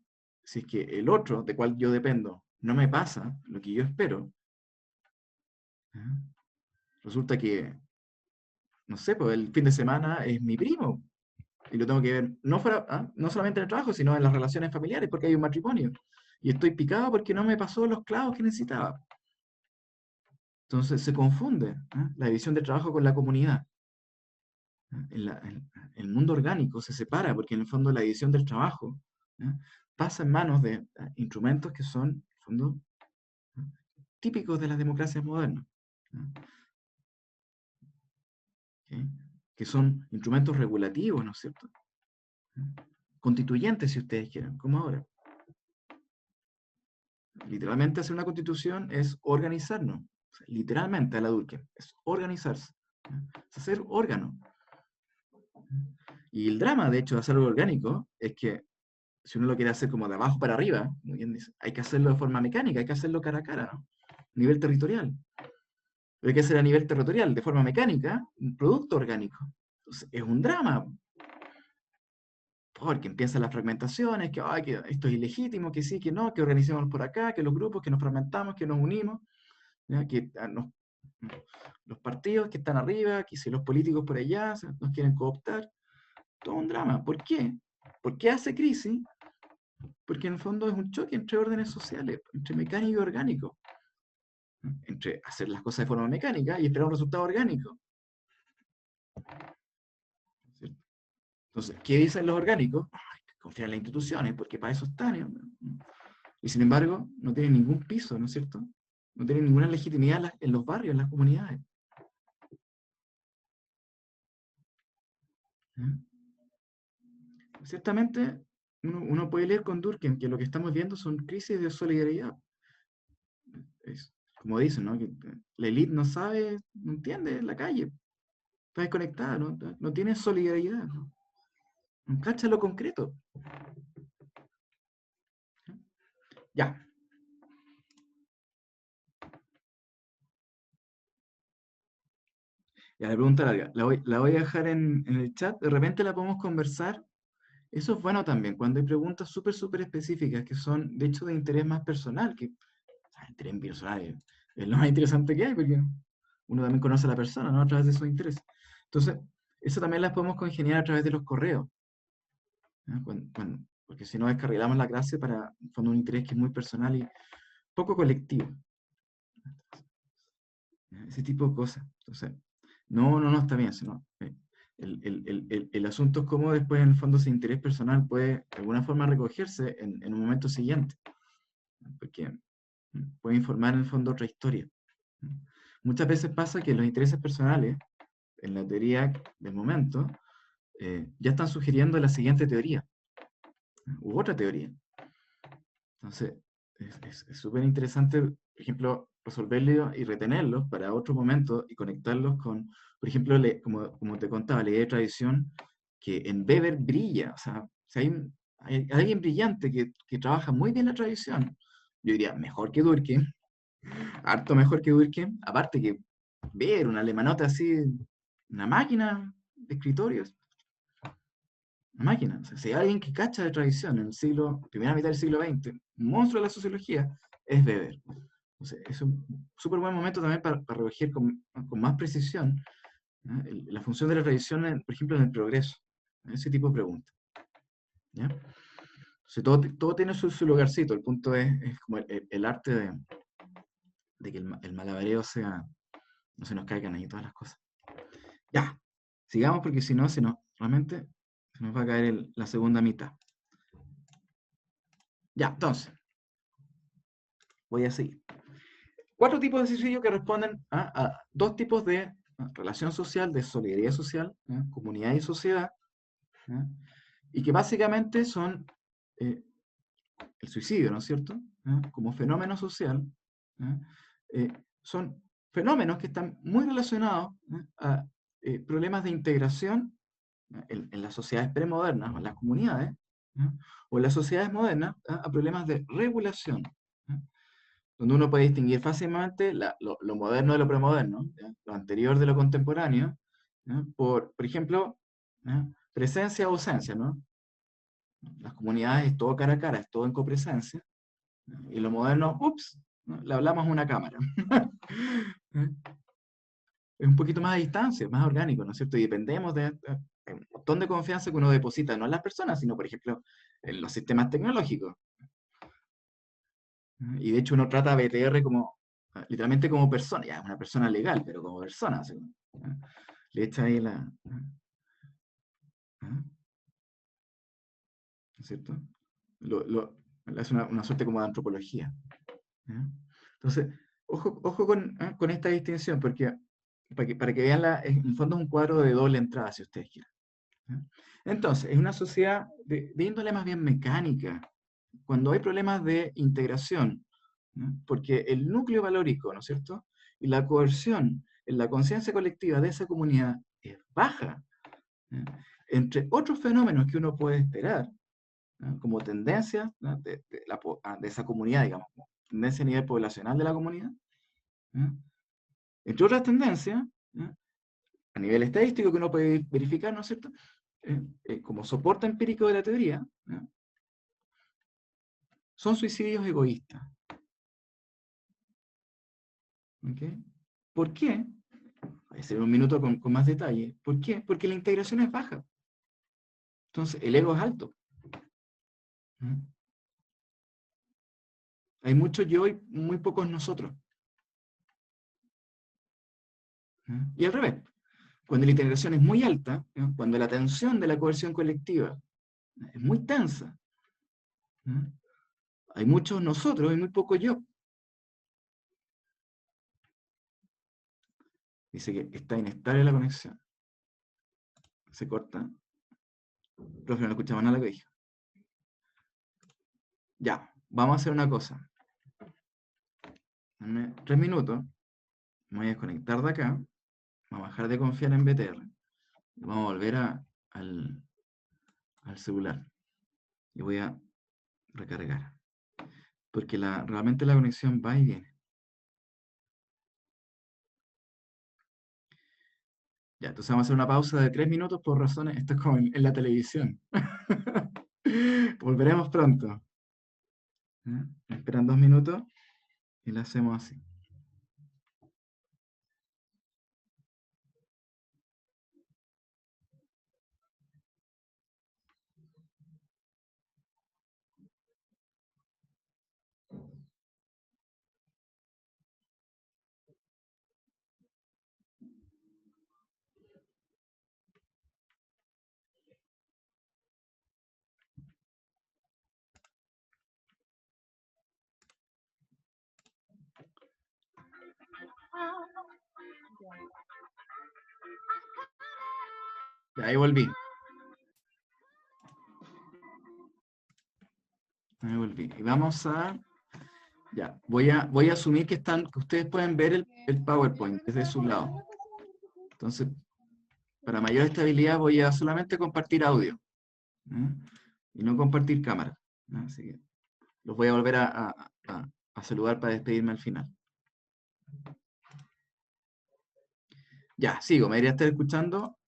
S1: si es que el otro, de cual yo dependo, no me pasa lo que yo espero, ¿ya? Resulta que, no sé, pues el fin de semana es mi primo, y lo tengo que ver no solamente en el trabajo, sino en las relaciones familiares, porque hay un matrimonio. Y estoy picado porque no me pasó los clavos que necesitaba. Entonces se confunde, ¿eh?, la división de trabajo con la comunidad. ¿Eh? El mundo orgánico se separa porque en el fondo la división del trabajo, ¿eh?, pasa en manos de instrumentos que son, en el fondo, ¿eh?, típicos de las democracias modernas. ¿Eh? ¿Okay? Que son instrumentos regulativos, ¿no es cierto? ¿Eh? Constituyentes, si ustedes quieren, como ahora. Literalmente hacer una constitución es organizarnos. O sea, literalmente a la Durkheim, es organizarse. ¿Eh? Es hacer órgano. Y el drama, de hecho, de hacerlo orgánico es que si uno lo quiere hacer como de abajo para arriba, como bien dice, hay que hacerlo de forma mecánica, hay que hacerlo cara a cara, ¿no? Nivel territorial. Pero hay que hacer a nivel territorial, de forma mecánica, un producto orgánico. Entonces, es un drama, porque empiezan las fragmentaciones, que, ay, que esto es ilegítimo, que sí, que no, que organicemos por acá, que los grupos, que nos fragmentamos, que nos unimos, ¿ya? Que los partidos que están arriba, que si los políticos por allá nos quieren cooptar, todo un drama. ¿Por qué? ¿Por qué hace crisis? Porque en el fondo es un choque entre órdenes sociales, entre mecánico y orgánico, ¿no? Entre hacer las cosas de forma mecánica y esperar un resultado orgánico. ¿Cierto? Entonces, ¿qué dicen los orgánicos? Ay, confiar en las instituciones, porque para eso están. Y sin embargo, no tienen ningún piso, ¿no es cierto? No tienen ninguna legitimidad en los barrios, en las comunidades. ¿Eh? Ciertamente, uno puede leer con Durkheim que lo que estamos viendo son crisis de solidaridad. Es, como dicen, ¿no? Que la élite no sabe, no entiende la calle, está desconectada, no tiene solidaridad, no cacha lo concreto. Ya, ya la pregunta larga. La voy a dejar en el chat, de repente la podemos conversar. Eso es bueno también, cuando hay preguntas súper, súper específicas que son, de hecho, de interés más personal, que interés personal es lo más interesante que hay, porque uno también conoce a la persona, ¿no? A través de sus intereses. Entonces, eso también las podemos congeniar a través de los correos, ¿no? Porque si no descarrilamos la clase para en fondo, un interés que es muy personal y poco colectivo. Ese tipo de cosas. Entonces, no está bien. Sino, el asunto es cómo después, en el fondo, ese interés personal puede, de alguna forma, recogerse en un momento siguiente. Porque puede informar, en el fondo, otra historia. Muchas veces pasa que los intereses personales, en la teoría del momento, ya están sugiriendo la siguiente teoría, u otra teoría. Entonces, es súper interesante, por ejemplo, resolverlos y retenerlos para otro momento y conectarlos con, por ejemplo, como te contaba, la idea de tradición, que en Weber brilla. O sea, si hay alguien brillante que trabaja muy bien la tradición, yo diría mejor que Durkheim, harto mejor que Durkheim, aparte que Weber, una alemanota así, una máquina de escritorios, una máquina. O sea, si hay alguien que cacha de tradición en el siglo, primera mitad del siglo XX, un monstruo de la sociología, es beber. Entonces, es un súper buen momento también para recoger con más precisión, ¿ya? La función de la tradición, por ejemplo, en el progreso. Ese tipo de preguntas. ¿Ya? Entonces, todo tiene su lugarcito. El punto es como el arte de que el malabareo no se nos caigan ahí todas las cosas. Ya, sigamos porque si no, realmente se nos va a caer la segunda mitad. Ya, entonces, voy a seguir. 4 tipos de suicidio que responden a 2 tipos de relación social, de solidaridad social, ¿ya? Comunidad y sociedad, ¿ya? Y que básicamente son eh, el suicidio, ¿no es cierto? ¿Ya? Como fenómeno social, ¿ya? Son fenómenos que están muy relacionados, ¿ya? A problemas de integración, ¿ya? En las sociedades premodernas o en las comunidades, ¿ya? O en las sociedades modernas, ¿ya? A problemas de regulación, ¿ya? Donde uno puede distinguir fácilmente lo moderno de lo premoderno, ¿ya? Lo anterior de lo contemporáneo, ¿ya? Por ejemplo, ¿ya? Presencia o ausencia, ¿no? Las comunidades es todo cara a cara, es todo en copresencia, ¿ya? Y lo moderno, ups, ¿no? Le hablamos a una cámara. ¿Ya? Es un poquito más a distancia, más orgánico, ¿no es cierto? Y dependemos de un montón de confianza que uno deposita, no en las personas, sino, por ejemplo, en los sistemas tecnológicos. Y de hecho uno trata a BTR como, literalmente como persona, ya es una persona legal, pero como persona, así, ¿no? Le echa ahí ¿no es cierto? Es una suerte como de antropología. ¿Ya? Entonces, ojo con esta distinción, porque para que vean, en el fondo es un cuadro de doble entrada, si ustedes quieren. ¿Ya? Entonces, es una sociedad de índole más bien mecánica, cuando hay problemas de integración, ¿no? Porque el núcleo valórico, ¿no es cierto? Y la coerción en la conciencia colectiva de esa comunidad es baja, ¿ya? Entre otros fenómenos que uno puede esperar, ¿no? Como tendencia, ¿no? De esa comunidad, digamos, como tendencia a nivel poblacional de la comunidad, ¿ya? Entre otras tendencias, ¿ya? A nivel estadístico que uno puede verificar, ¿no es cierto? Como soporte empírico de la teoría, ¿ya? Son suicidios egoístas. ¿Ok? ¿Por qué? Voy a hacer un minuto con más detalle. ¿Por qué? Porque la integración es baja. Entonces, el ego es alto. ¿Mm? Hay mucho yo y muy pocos nosotros. ¿Mm? Y al revés. Cuando la integración es muy alta, ¿no? Cuando la tensión de la coerción colectiva es muy tensa, ¿no? Hay muchos nosotros y muy poco yo. Dice que está inestable la conexión. Se corta. Profe, no escuchamos nada de lo que dije. Ya, vamos a hacer una cosa. Dame 3 minutos. Me voy a desconectar de acá. Vamos a dejar de confiar en BTR. Y vamos a volver al celular. Y voy a recargar. Porque realmente la conexión va y viene. Ya, entonces vamos a hacer una pausa de 3 minutos por razones. Esto es como en la televisión. Volveremos pronto. ¿Ya? Me esperan 2 minutos y lo hacemos así. Ya, ahí volví. Ahí volví. Y vamos a... Ya, voy a asumir que ustedes pueden ver el PowerPoint desde su lado. Entonces, para mayor estabilidad voy a solamente compartir audio, ¿eh? Y no compartir cámara. Así que los voy a volver a saludar para despedirme al final. Ya, sigo, me debería estar escuchando.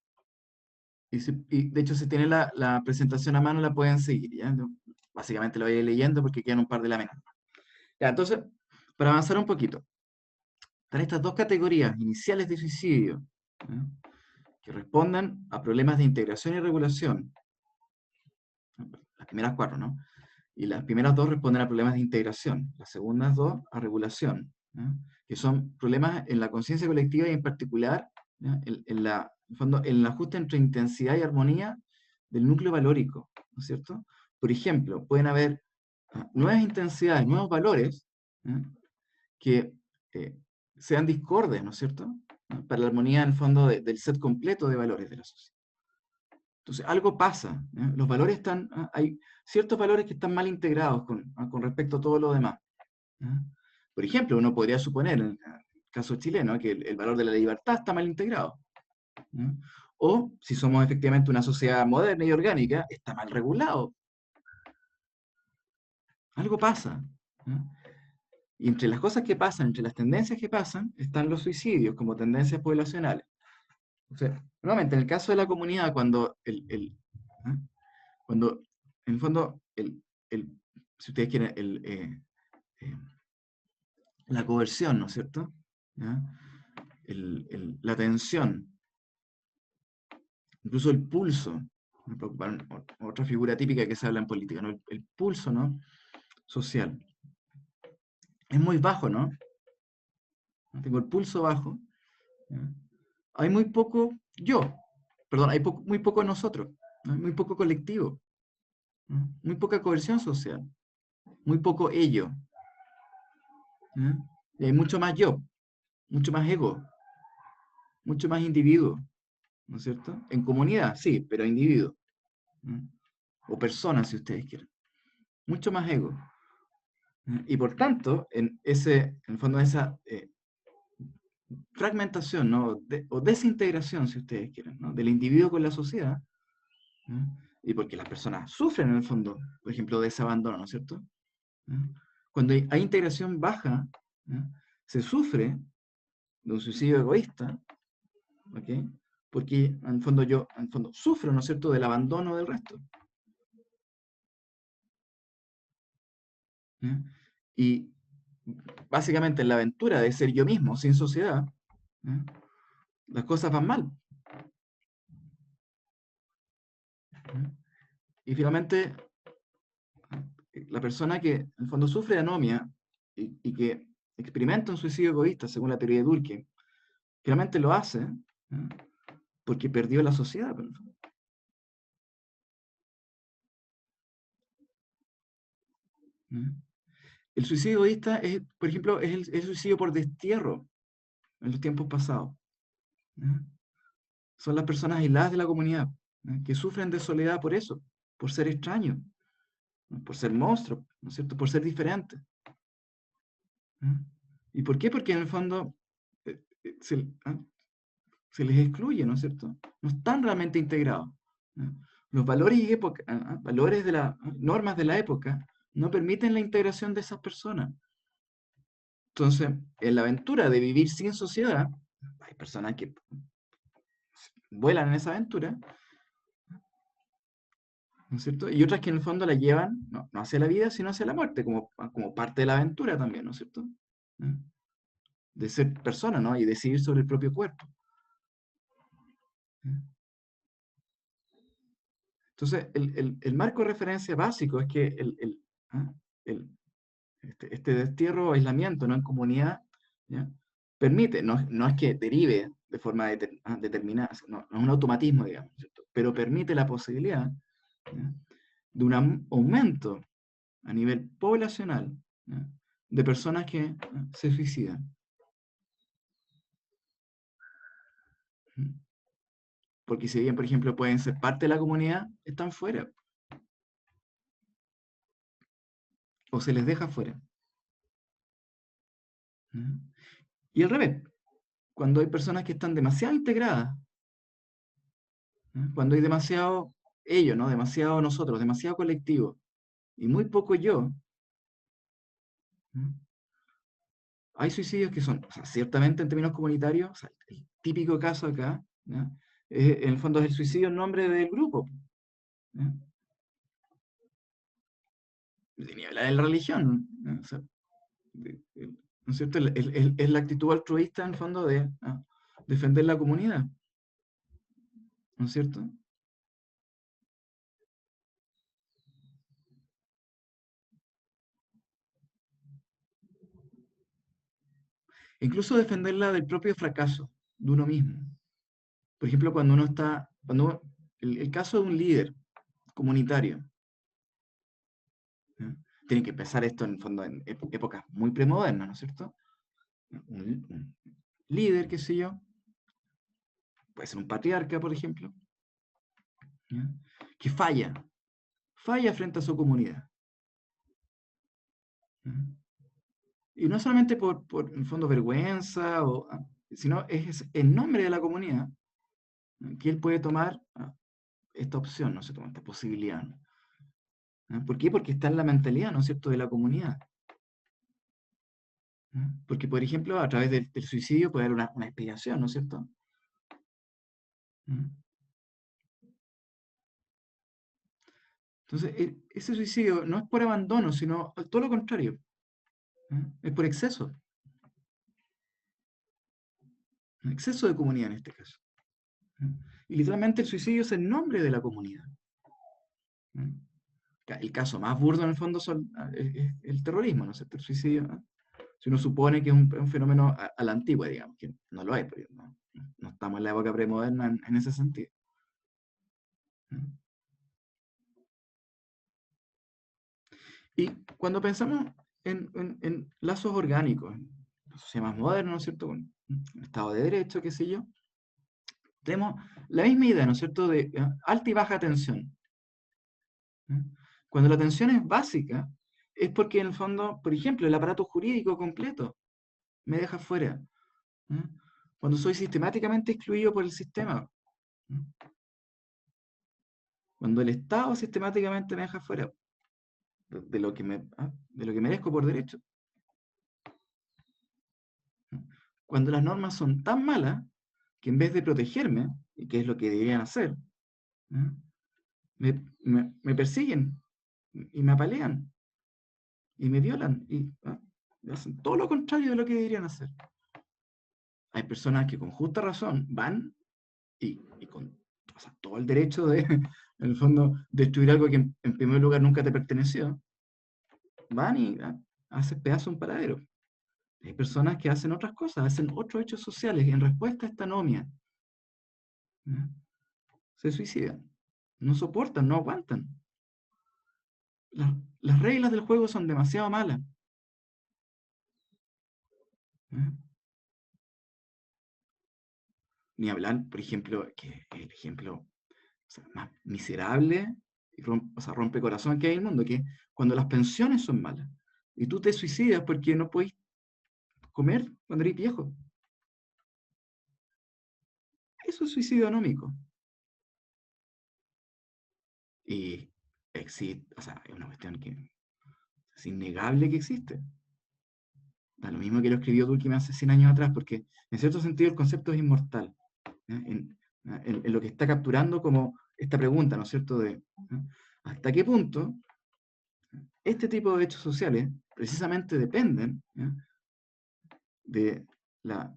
S1: Y de hecho, si tienen la presentación a mano, la pueden seguir. ¿Ya? Básicamente lo voy a ir leyendo porque quedan un par de láminas. Ya, entonces, Para avanzar un poquito, están estas dos categorías iniciales de suicidio, ¿ya? Que responden a problemas de integración y regulación. Las primeras cuatro, ¿no? Y las primeras dos responden a problemas de integración, las segundas dos a regulación, ¿ya? Que son problemas en la conciencia colectiva y en particular, ¿ya? En el fondo, en el ajuste entre intensidad y armonía del núcleo valórico, ¿no es cierto? Por ejemplo, pueden haber nuevas intensidades, nuevos valores, ¿ya? Que eh, sean discordes, ¿no es cierto? ¿No? Para la armonía, en el fondo, del set completo de valores de la sociedad. Entonces, algo pasa, ¿ya? Los valores están, hay ciertos valores que están mal integrados con respecto a todo lo demás, ¿ya? Por ejemplo, uno podría suponer, en el caso chileno, que el valor de la libertad está mal integrado, ¿ya? O, si somos efectivamente una sociedad moderna y orgánica, está mal regulado. Algo pasa, ¿ya? Y entre las cosas que pasan, entre las tendencias que pasan, están los suicidios como tendencias poblacionales. O sea, nuevamente, en el caso de la comunidad, ¿ah? Cuando, en el fondo, si ustedes quieren, eh, la coerción, ¿no es cierto? ¿Ya? La tensión, incluso el pulso, me preocupa, otra figura típica que se habla en política, ¿no? El pulso, ¿no? Social. Es muy bajo, ¿no? Tengo el pulso bajo. ¿Ya? Hay muy poco yo, perdón, hay muy poco nosotros, ¿no? Hay muy poco colectivo, ¿no? Muy poca coerción social, muy poco ello, ¿ya? Y hay mucho más yo, mucho más ego, mucho más individuo, ¿no es cierto? En comunidad, sí, pero individuo, ¿no? O personas, si ustedes quieren. Mucho más ego, ¿no? Y por tanto, en el fondo, esa fragmentación, ¿no? O desintegración, si ustedes quieren, ¿no? Del individuo con la sociedad, ¿no? Y porque las personas sufren, en el fondo, por ejemplo, de ese abandono, ¿no es cierto? ¿No? Cuando hay integración baja, ¿no? Se sufre de un suicidio egoísta, ¿ok? Porque en el fondo sufro, ¿no es cierto?, del abandono del resto. ¿Ya? Y básicamente en la aventura de ser yo mismo, sin sociedad, ¿ya? Las cosas van mal. ¿Ya? Y finalmente, la persona que en el fondo sufre de anomia y que experimenta un suicidio egoísta, según la teoría de Durkheim, finalmente lo hace, ¿ya? Porque perdió la sociedad. ¿Ya? El suicidio egoísta es, por ejemplo, es el suicidio por destierro en los tiempos pasados. ¿Ya? Son las personas aisladas de la comunidad, ¿ya? Que sufren de soledad por eso, por ser extraños, ¿no? Por ser monstruos, ¿no es cierto? Por ser diferentes. ¿Ya? ¿Y por qué? Porque en el fondo eh, eh, se, ¿ah? se les excluye, ¿no es cierto? No están realmente integrados. ¿Ya? Los valores y valores de las normas de la época no permiten la integración de esas personas. Entonces, en la aventura de vivir sin sociedad, hay personas que vuelan en esa aventura, ¿no es cierto? Y otras que en el fondo la llevan no hacia la vida, sino hacia la muerte, como parte de la aventura también, ¿no es cierto? ¿Eh? De ser persona, ¿no? Y decidir sobre el propio cuerpo. ¿Eh? Entonces, el marco de referencia básico es que ¿ah? el- este destierro o aislamiento, ¿no? En comunidad, ¿ya? Permite, no es que derive de forma determinada, no es un automatismo, digamos, ¿cierto? Pero permite la posibilidad, ¿ya? De un aumento a nivel poblacional, ¿ya? De personas que se suicidan. ¿Mm? Porque si bien, por ejemplo, pueden ser parte de la comunidad, están fuera o se les deja fuera. ¿Ya? Y al revés, cuando hay personas que están demasiado integradas, ¿ya? Cuando hay demasiado ellos, ¿no? Demasiado nosotros, demasiado colectivo y muy poco yo, ¿ya? Hay suicidios que son, o sea, ciertamente en términos comunitarios, o sea, el típico caso acá, ¿ya? En el fondo es el suicidio en nombre del grupo, ¿ya? Sin ni hablar de la religión, ¿no? O sea, ¿no es cierto? Es la actitud altruista, en el fondo, de defender la comunidad, ¿no es cierto? Incluso defenderla del propio fracaso de uno mismo. Por ejemplo, el caso de un líder comunitario, ¿ya? Tiene que pensar esto en el fondo en épocas muy premodernas, ¿no es cierto? Un líder, qué sé yo, puede ser un patriarca, por ejemplo, ¿ya? Que falla frente a su comunidad, ¿ya? Y no solamente en el fondo, vergüenza, sino es en nombre de la comunidad, ¿no? Que él puede tomar esta opción, ¿no se toma esta posibilidad, ¿no? ¿Ah? ¿Por qué? Porque está en la mentalidad, ¿no es cierto?, de la comunidad. ¿Ah? Porque, por ejemplo, a través del suicidio puede haber una expiación, ¿no es cierto? ¿Ah? Entonces, ese suicidio no es por abandono, sino todo lo contrario. ¿Ah? Es por exceso de comunidad en este caso. ¿Ah? Y literalmente el suicidio es el nombre de la comunidad. ¿Ah? El caso más burdo en el fondo es el terrorismo, ¿no es cierto? El suicidio, ¿no? Si uno supone que es un fenómeno a la antigua, digamos, que no lo es, porque no estamos en la época premoderna en ese sentido. ¿No? Y cuando pensamos en lazos orgánicos, en la sociedad más moderna, ¿no es cierto? Con un Estado de Derecho, qué sé yo, tenemos la misma idea, ¿no es cierto?, de alta y baja tensión. ¿No? Cuando la tensión es básica, es porque en el fondo, por ejemplo, el aparato jurídico completo me deja fuera. ¿No? Cuando soy sistemáticamente excluido por el sistema. ¿No? Cuando el Estado sistemáticamente me deja fuera de lo que de lo que merezco por derecho. ¿No? Cuando las normas son tan malas que en vez de protegerme, y que es lo que deberían hacer, ¿no?, me persiguen y me apalean y me violan y hacen todo lo contrario de lo que deberían hacer. Hay personas que con justa razón van y con, o sea, todo el derecho de, en el fondo, destruir algo que en primer lugar nunca te perteneció, van y hacen pedazo un paradero. Hay personas que hacen otras cosas, hacen otros hechos sociales en respuesta a esta anomia. ¿No? Se suicidan. No soportan, no aguantan. Las reglas del juego son demasiado malas. ¿No? Ni hablar, por ejemplo, que el ejemplo, o sea, más miserable y o sea, rompe corazón que hay en el mundo, que cuando las pensiones son malas y tú te suicidas porque no puedes comer cuando eres viejo. Eso es suicidio anómico. Y existe, o sea, es una cuestión que es innegable que existe. Da lo mismo que lo escribió Durkheim hace 100 años atrás, porque en cierto sentido el concepto es inmortal. ¿Eh? En lo que está capturando como esta pregunta, ¿no es cierto?, de hasta qué punto este tipo de hechos sociales precisamente dependen, ¿ya?, de la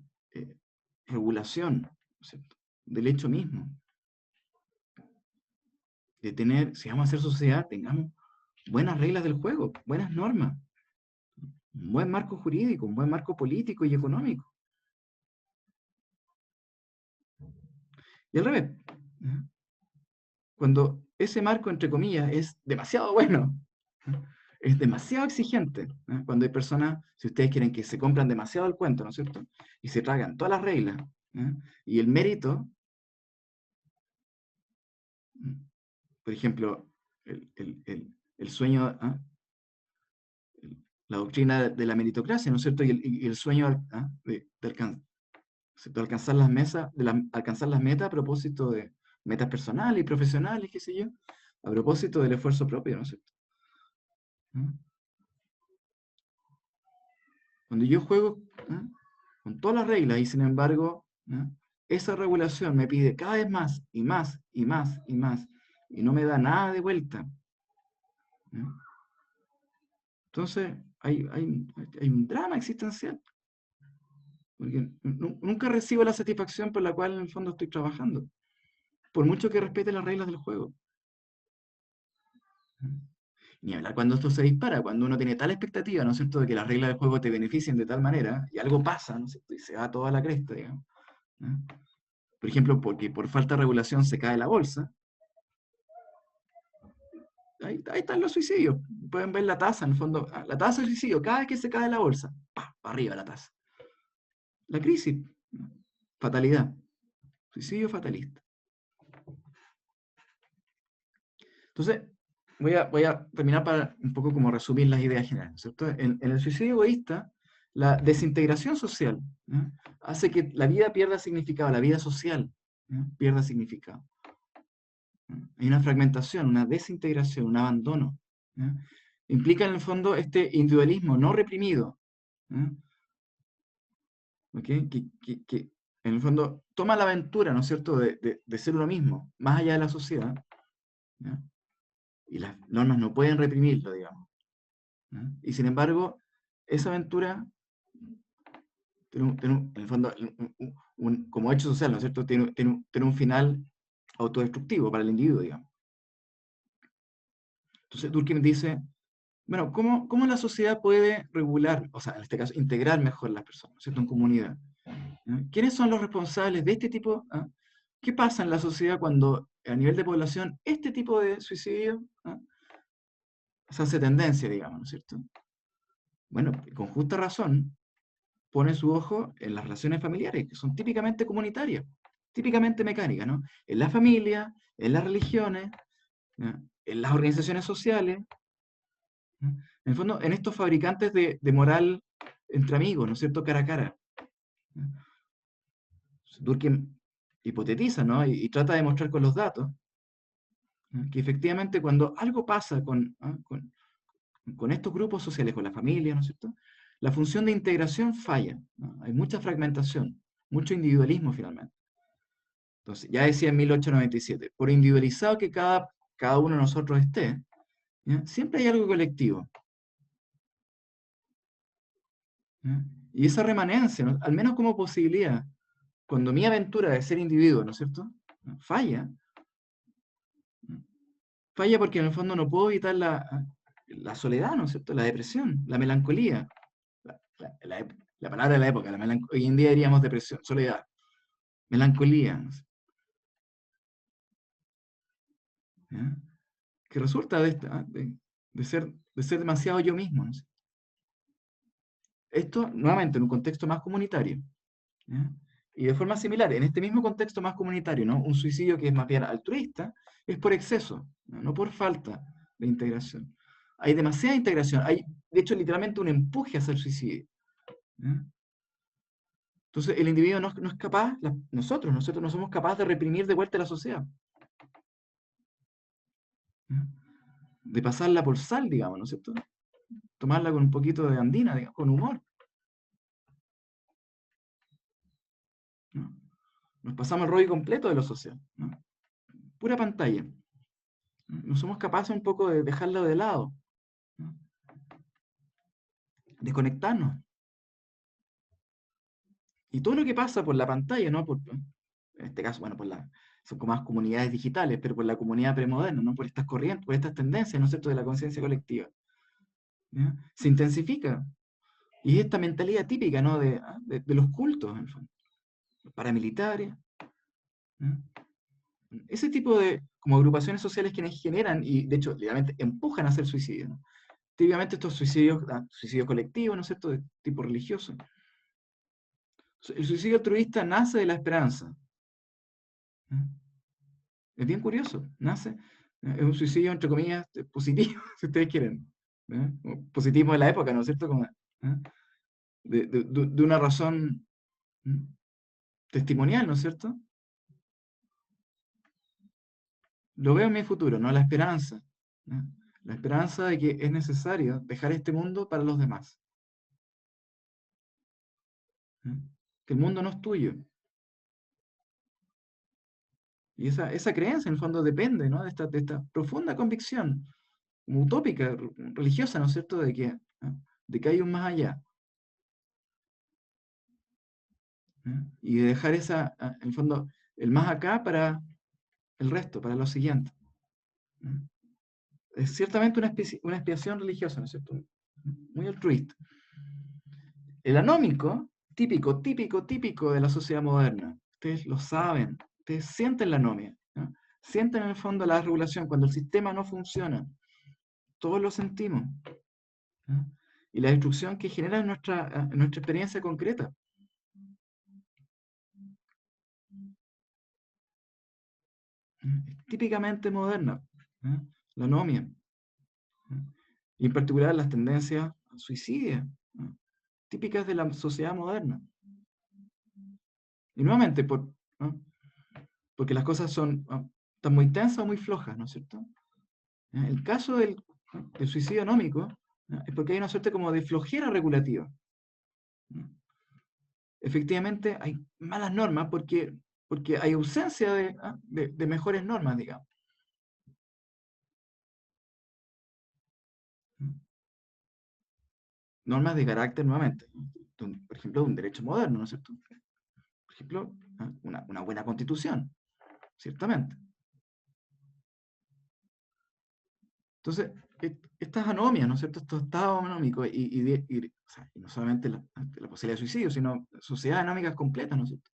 S1: regulación, ¿no es cierto?, del hecho mismo. De tener, si vamos a hacer sociedad, tengamos buenas reglas del juego, buenas normas, un buen marco jurídico, un buen marco político y económico. Y al revés, ¿ya?, cuando ese marco, entre comillas, es demasiado bueno, ¿ya?, es demasiado exigente, ¿ya?, cuando hay personas, si ustedes quieren, que se compran demasiado el cuento, ¿no es cierto?, y se tragan todas las reglas, ¿ya?, y el mérito, por ejemplo, el sueño, la doctrina de la meritocracia, ¿no es cierto?, y el sueño de alcanzar alcanzar las metas a propósito de metas personales y profesionales, qué sé yo, a propósito del esfuerzo propio, ¿no es cierto? ¿No? Cuando yo juego, ¿no?, con todas las reglas y sin embargo, ¿no?, esa regulación me pide cada vez más y más y más y más y no me da nada de vuelta, ¿no? Entonces hay un drama existencial. Porque nunca recibo la satisfacción por la cual en el fondo estoy trabajando, por mucho que respete las reglas del juego. Ni hablar cuando esto se dispara, cuando uno tiene tal expectativa, ¿no es cierto?, de que las reglas del juego te beneficien de tal manera, y algo pasa, ¿no es cierto?, y se va toda la cresta, digamos. ¿No? Por ejemplo, porque por falta de regulación se cae la bolsa, ahí están los suicidios. Pueden ver la tasa, en el fondo, la tasa de suicidio, cada vez que se cae la bolsa, ¡pa! Para arriba la tasa. La crisis, ¿no? Fatalidad, suicidio fatalista. Entonces, voy a terminar para un poco como resumir las ideas generales, ¿cierto? En el suicidio egoísta, la desintegración social, ¿no?, hace que la vida pierda significado, la vida social, ¿no?, pierda significado. ¿No? Hay una fragmentación, una desintegración, un abandono, ¿no? Implica en el fondo este individualismo no reprimido, ¿no? ¿Ok? Que en el fondo toma la aventura, ¿no es cierto?, de ser uno mismo, más allá de la sociedad, ¿no? Y las normas no pueden reprimirlo, digamos, ¿no? Y sin embargo, esa aventura en el fondo, como hecho social, ¿no es cierto?, tiene un final autodestructivo para el individuo, digamos. Entonces Durkheim dice, bueno, ¿cómo la sociedad puede regular, o sea, en este caso, integrar mejor las personas, ¿no es cierto?, en comunidad? ¿No? ¿Quiénes son los responsables de este tipo? ¿Ah? ¿Qué pasa en la sociedad cuando a nivel de población este tipo de suicidio, ¿ah?, se hace tendencia, digamos, ¿no es cierto? Bueno, con justa razón, pone su ojo en las relaciones familiares, que son típicamente comunitarias, típicamente mecánicas, ¿no? En la familia, en las religiones, ¿no?, en las organizaciones sociales, ¿no? En el fondo, en estos fabricantes de moral entre amigos, ¿no es cierto?, cara a cara, ¿no? Durkheim hipotetiza, ¿no?, y trata de mostrar con los datos, ¿no?, que efectivamente cuando algo pasa con estos grupos sociales, con la familia, ¿no es cierto?, la función de integración falla, ¿no? Hay mucha fragmentación, mucho individualismo finalmente. Entonces, ya decía en 1897, por individualizado que cada uno de nosotros esté, ¿ya?, siempre hay algo colectivo, ¿ya? Y esa remanencia, ¿no?, al menos como posibilidad, cuando mi aventura de ser individuo, ¿no es cierto?, falla, ¿no?, falla porque en el fondo no puedo evitar la soledad, ¿no es cierto?, la depresión, la melancolía, la palabra de la época, hoy en día diríamos depresión, soledad, melancolía, ¿no? ¿Ya?, que resulta de ser demasiado yo mismo, ¿no? Esto, nuevamente, en un contexto más comunitario, ¿ya? Y de forma similar, en este mismo contexto más comunitario, ¿no?, un suicidio que es más bien altruista, es por exceso, no por falta de integración. Hay demasiada integración, hay, de hecho, literalmente un empuje hacia el suicidio, ¿ya? Entonces, el individuo no es capaz, nosotros no somos capaces de reprimir de vuelta a la sociedad, ¿ya?, de pasarla por sal, digamos, ¿no es cierto?, tomarla con un poquito de andina, digamos, con humor, ¿no? Nos pasamos el rollo completo de lo social, ¿no? Pura pantalla. No somos capaces un poco de dejarlo de lado, ¿no?, desconectarnos. Y todo lo que pasa por la pantalla, ¿no?, en este caso, bueno, son como más comunidades digitales, pero por la comunidad premoderna, ¿no?, por estas corrientes, por estas tendencias, ¿no es cierto?, de la conciencia colectiva, ¿ya?, se intensifica. Y esta mentalidad típica, ¿no?, de los cultos, en el fondo, los paramilitares, ¿no?, ese tipo de como agrupaciones sociales quienes generan y de hecho realmente empujan a hacer suicidio, ¿no? Típicamente estos suicidios colectivos, ¿no es cierto?, de tipo religioso. El suicidio altruista nace de la esperanza, ¿no? Es bien curioso, es un suicidio, entre comillas, positivo, si ustedes quieren, ¿no? O positivismo de la época, ¿no es cierto?, como, ¿no?, de una razón, ¿no?, testimonial, ¿no es cierto? Lo veo en mi futuro, ¿no?, la esperanza, ¿no?, la esperanza de que es necesario dejar este mundo para los demás, ¿no?, que el mundo no es tuyo. Y esa creencia, en el fondo, depende, ¿no?, de esta profunda convicción, como utópica, religiosa, ¿no es cierto?, de que, ¿no?, de que hay un más allá, y de dejar en el fondo, el más acá para el resto, para lo siguiente. Es ciertamente una expiación religiosa, ¿no es cierto? Muy altruista. El anómico, típico, típico, típico de la sociedad moderna. Ustedes lo saben, ustedes sienten la anomia, ¿no? Sienten en el fondo la desregulación, cuando el sistema no funciona. Todos lo sentimos, ¿no? Y la destrucción que genera en nuestra experiencia concreta. Es típicamente moderna, ¿no? La anomia, ¿no? Y en particular las tendencias suicidas, ¿no? Típicas de la sociedad moderna. Y nuevamente, ¿no? Porque las cosas están muy tensas o muy flojas, ¿no es cierto? El caso del suicidio anómico, ¿no? Es porque hay una suerte como de flojera regulativa, ¿no? Efectivamente, hay malas normas porque hay ausencia de mejores normas, digamos. Normas de carácter, nuevamente, ¿no? Por ejemplo, de un derecho moderno, ¿no es cierto? Por ejemplo, una buena constitución, ciertamente. Entonces, estas anomias, ¿no es cierto? Estos estados anómicos, o sea, y no solamente la posibilidad de suicidio, sino sociedades anómicas completas, ¿no es cierto?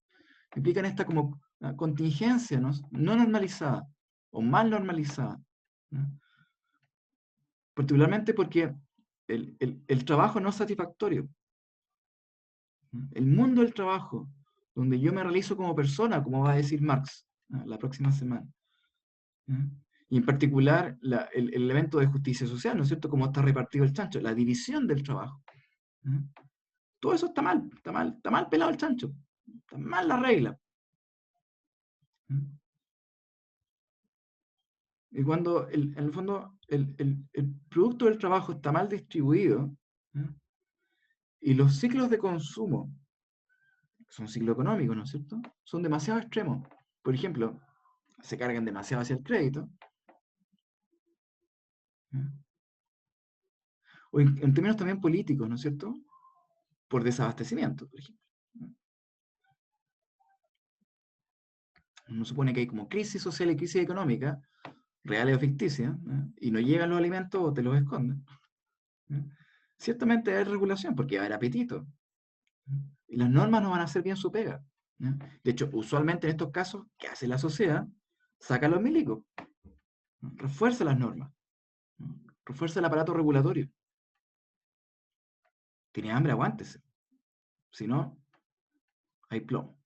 S1: Implican esta como contingencia, no normalizada o mal normalizada, ¿no? Particularmente porque el trabajo no es satisfactorio, ¿no? El mundo del trabajo, donde yo me realizo como persona, como va a decir Marx, ¿no? La próxima semana, ¿no? Y en particular el elemento de justicia social, ¿no es cierto? Cómo está repartido el chancho, la división del trabajo, ¿no? Todo eso está mal pelado el chancho, está mal la regla, ¿no? Y cuando, en el fondo, el producto del trabajo está mal distribuido, ¿no? Y los ciclos de consumo, que son ciclos económicos, ¿no es cierto?, son demasiado extremos. Por ejemplo, se cargan demasiado hacia el crédito, ¿no? O en términos también políticos, ¿no es cierto?, por desabastecimiento, por ejemplo, ¿no? Uno supone que hay como crisis social y crisis económica, reales o ficticias, ¿no? Y no llegan los alimentos o te los esconden, ¿no? Ciertamente hay regulación porque va a haber apetito, ¿no? Y las normas no van a hacer bien su pega, ¿no? De hecho, usualmente en estos casos, ¿qué hace la sociedad? Saca a los milicos, ¿no? Refuerza las normas, ¿no? Refuerza el aparato regulatorio. Tiene hambre, aguántese. Si no, hay plomo,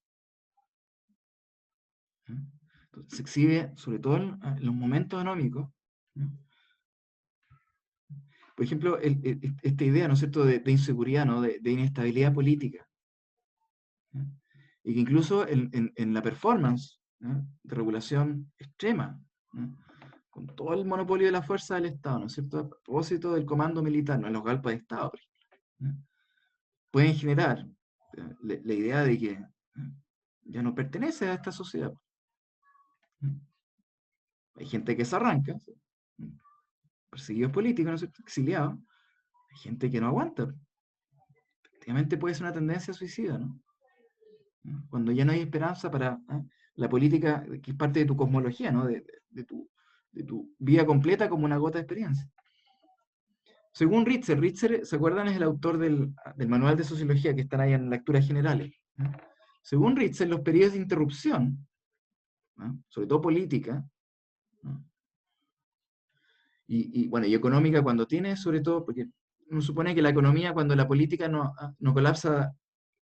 S1: ¿no? Entonces, se exhibe, sobre todo en los momentos anómicos, ¿no? Por ejemplo, esta idea, ¿no es cierto?, de inseguridad, ¿no?, de inestabilidad política, ¿no? Y que incluso en la performance, ¿no?, de regulación extrema, ¿no?, con todo el monopolio de la fuerza del Estado, ¿no es cierto?, a propósito del comando militar, ¿no?, en los golpes de Estado, por ejemplo, ¿no?, pueden generar la idea de que, ¿no?, ya no pertenece a esta sociedad, ¿no? Hay gente que se arranca, ¿no?, perseguidos políticos, ¿no es cierto?, exiliados. Hay gente que no aguanta. Efectivamente puede ser una tendencia suicida, ¿no? ¿No? Cuando ya no hay esperanza para, la política, que es parte de tu cosmología, ¿no?, de tu vida completa como una gota de experiencia. Según Ritzer, ¿se acuerdan? Es el autor del manual de sociología que están ahí en lecturas generales, ¿no? Según Ritzer, los periodos de interrupción, ¿no?, sobre todo política, ¿no?, bueno, y económica cuando tiene, sobre todo, porque uno supone que la economía, cuando la política no colapsa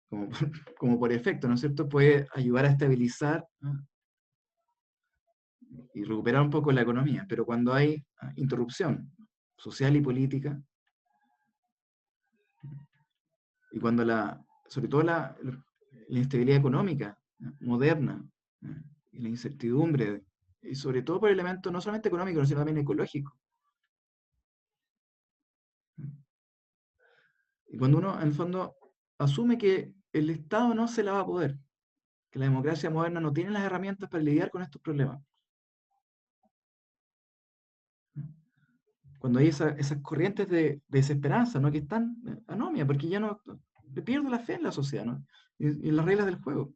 S1: como por, como por efecto, ¿no es cierto?, puede ayudar a estabilizar, ¿no?, y recuperar un poco la economía, pero cuando hay interrupción social y política, y cuando sobre todo la inestabilidad económica, ¿no?, moderna, ¿no?, y la incertidumbre, y sobre todo por elementos no solamente económicos, sino también ecológicos. Y cuando uno, en el fondo, asume que el Estado no se la va a poder, que la democracia moderna no tiene las herramientas para lidiar con estos problemas, Cuando hay esas corrientes de desesperanza, ¿no? Que están anomia, porque ya no, le pierdo la fe en la sociedad, ¿no? Y en las reglas del juego.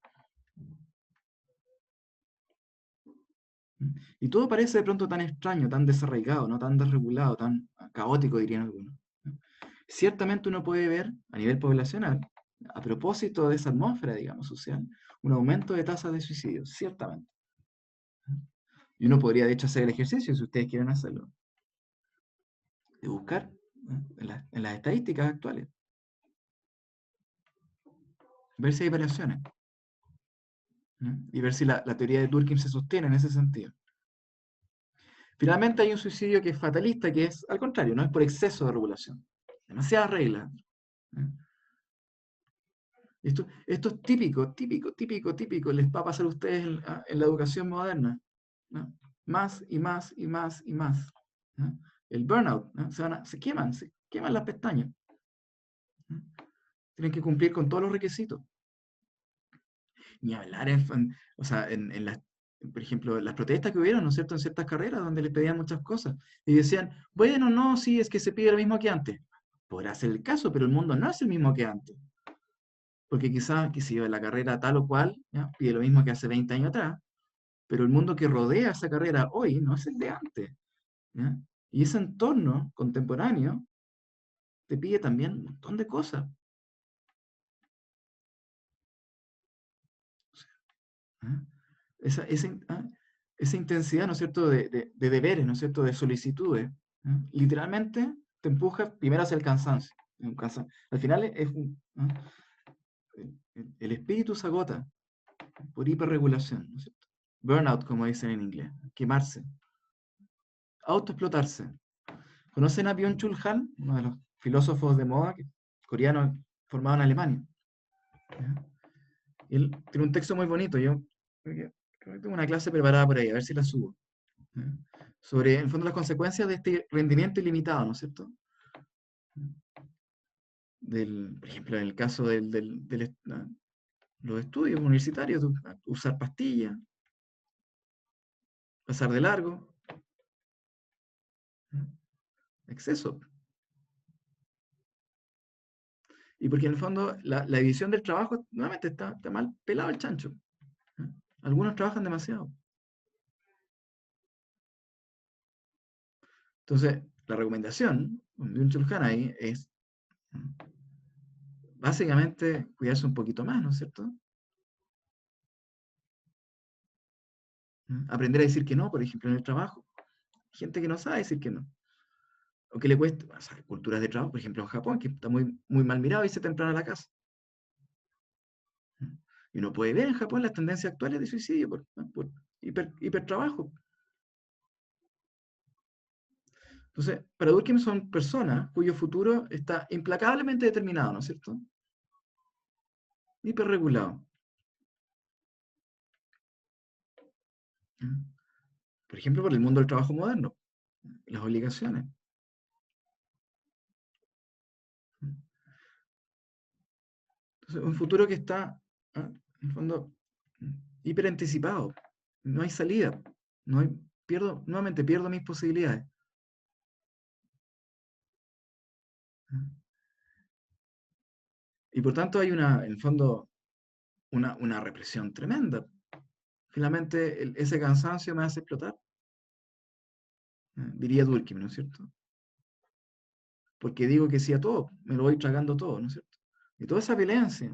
S1: Y todo parece de pronto tan extraño, tan desarraigado, ¿no? Tan desregulado, tan caótico, dirían algunos. Ciertamente uno puede ver a nivel poblacional, a propósito de esa atmósfera, digamos, social, un aumento de tasas de suicidio, ciertamente. Y uno podría, de hecho, hacer el ejercicio, si ustedes quieren hacerlo, de buscar, ¿no? En las estadísticas actuales, ver si hay variaciones, ¿no? Y ver si la teoría de Durkheim se sostiene en ese sentido. Finalmente hay un suicidio que es fatalista, que es al contrario, no es por exceso de regulación. Demasiadas reglas, ¿no? Esto es típico, típico, típico, típico. Les va a pasar a ustedes en la educación moderna, ¿no? Más y más y más y más, ¿no? El burnout, ¿no? Se queman las pestañas, ¿no? Tienen que cumplir con todos los requisitos. Ni hablar o sea, por ejemplo, las protestas que hubieron, ¿no es cierto?, en ciertas carreras donde les pedían muchas cosas. Y decían, bueno, no, sí, es que se pide lo mismo que antes. Podrá ser el caso, pero el mundo no es el mismo que antes. Porque quizás, que si la carrera tal o cual, ¿ya? Pide lo mismo que hace 20 años atrás, pero el mundo que rodea esa carrera hoy no es el de antes, ¿ya? Y ese entorno contemporáneo te pide también un montón de cosas, ¿ah? Esa intensidad, ¿no es cierto?, de deberes, ¿no es cierto?, de solicitudes, ¿ah? Literalmente te empuja primero hacia el cansancio. Al final ¿ah? El espíritu se agota por hiperregulación, ¿no es cierto? Burnout, como dicen en inglés, quemarse, autoexplotarse. ¿Conocen a Byung-Chul Han, uno de los filósofos de moda coreano formado en Alemania? ¿Ya? Él tiene un texto muy bonito. Yo creo que tengo una clase preparada por ahí, a ver si la subo. ¿Ya? Sobre, en el fondo, las consecuencias de este rendimiento ilimitado, ¿no es cierto? Por ejemplo, en el caso los estudios universitarios, usar pastillas, pasar de largo, ¿ya? Exceso. Y porque en el fondo la división del trabajo nuevamente está mal pelado el chancho, ¿ya? Algunos trabajan demasiado. Entonces, la recomendación de un Chulhan ahí es básicamente cuidarse un poquito más, ¿no es cierto? Aprender a decir que no, por ejemplo, en el trabajo. Gente que no sabe decir que no. O que le cuesta, o sea, culturas de trabajo, por ejemplo, en Japón, que está muy, muy mal mirado irse temprano a la casa. Y uno puede ver en Japón las tendencias actuales de suicidio por hipertrabajo. Entonces, para Durkheim son personas cuyo futuro está implacablemente determinado, ¿no es cierto? Hiperregulado. Por ejemplo, por el mundo del trabajo moderno, las obligaciones. Entonces, un futuro que está, en el fondo, hiperanticipado. No hay salida. No hay, nuevamente pierdo mis posibilidades. Y por tanto hay en el fondo, una represión tremenda. Finalmente, ese cansancio me hace explotar, diría Durkheim, ¿no es cierto? Porque digo que sí a todo, me lo voy tragando todo, ¿no es cierto? Y toda esa violencia,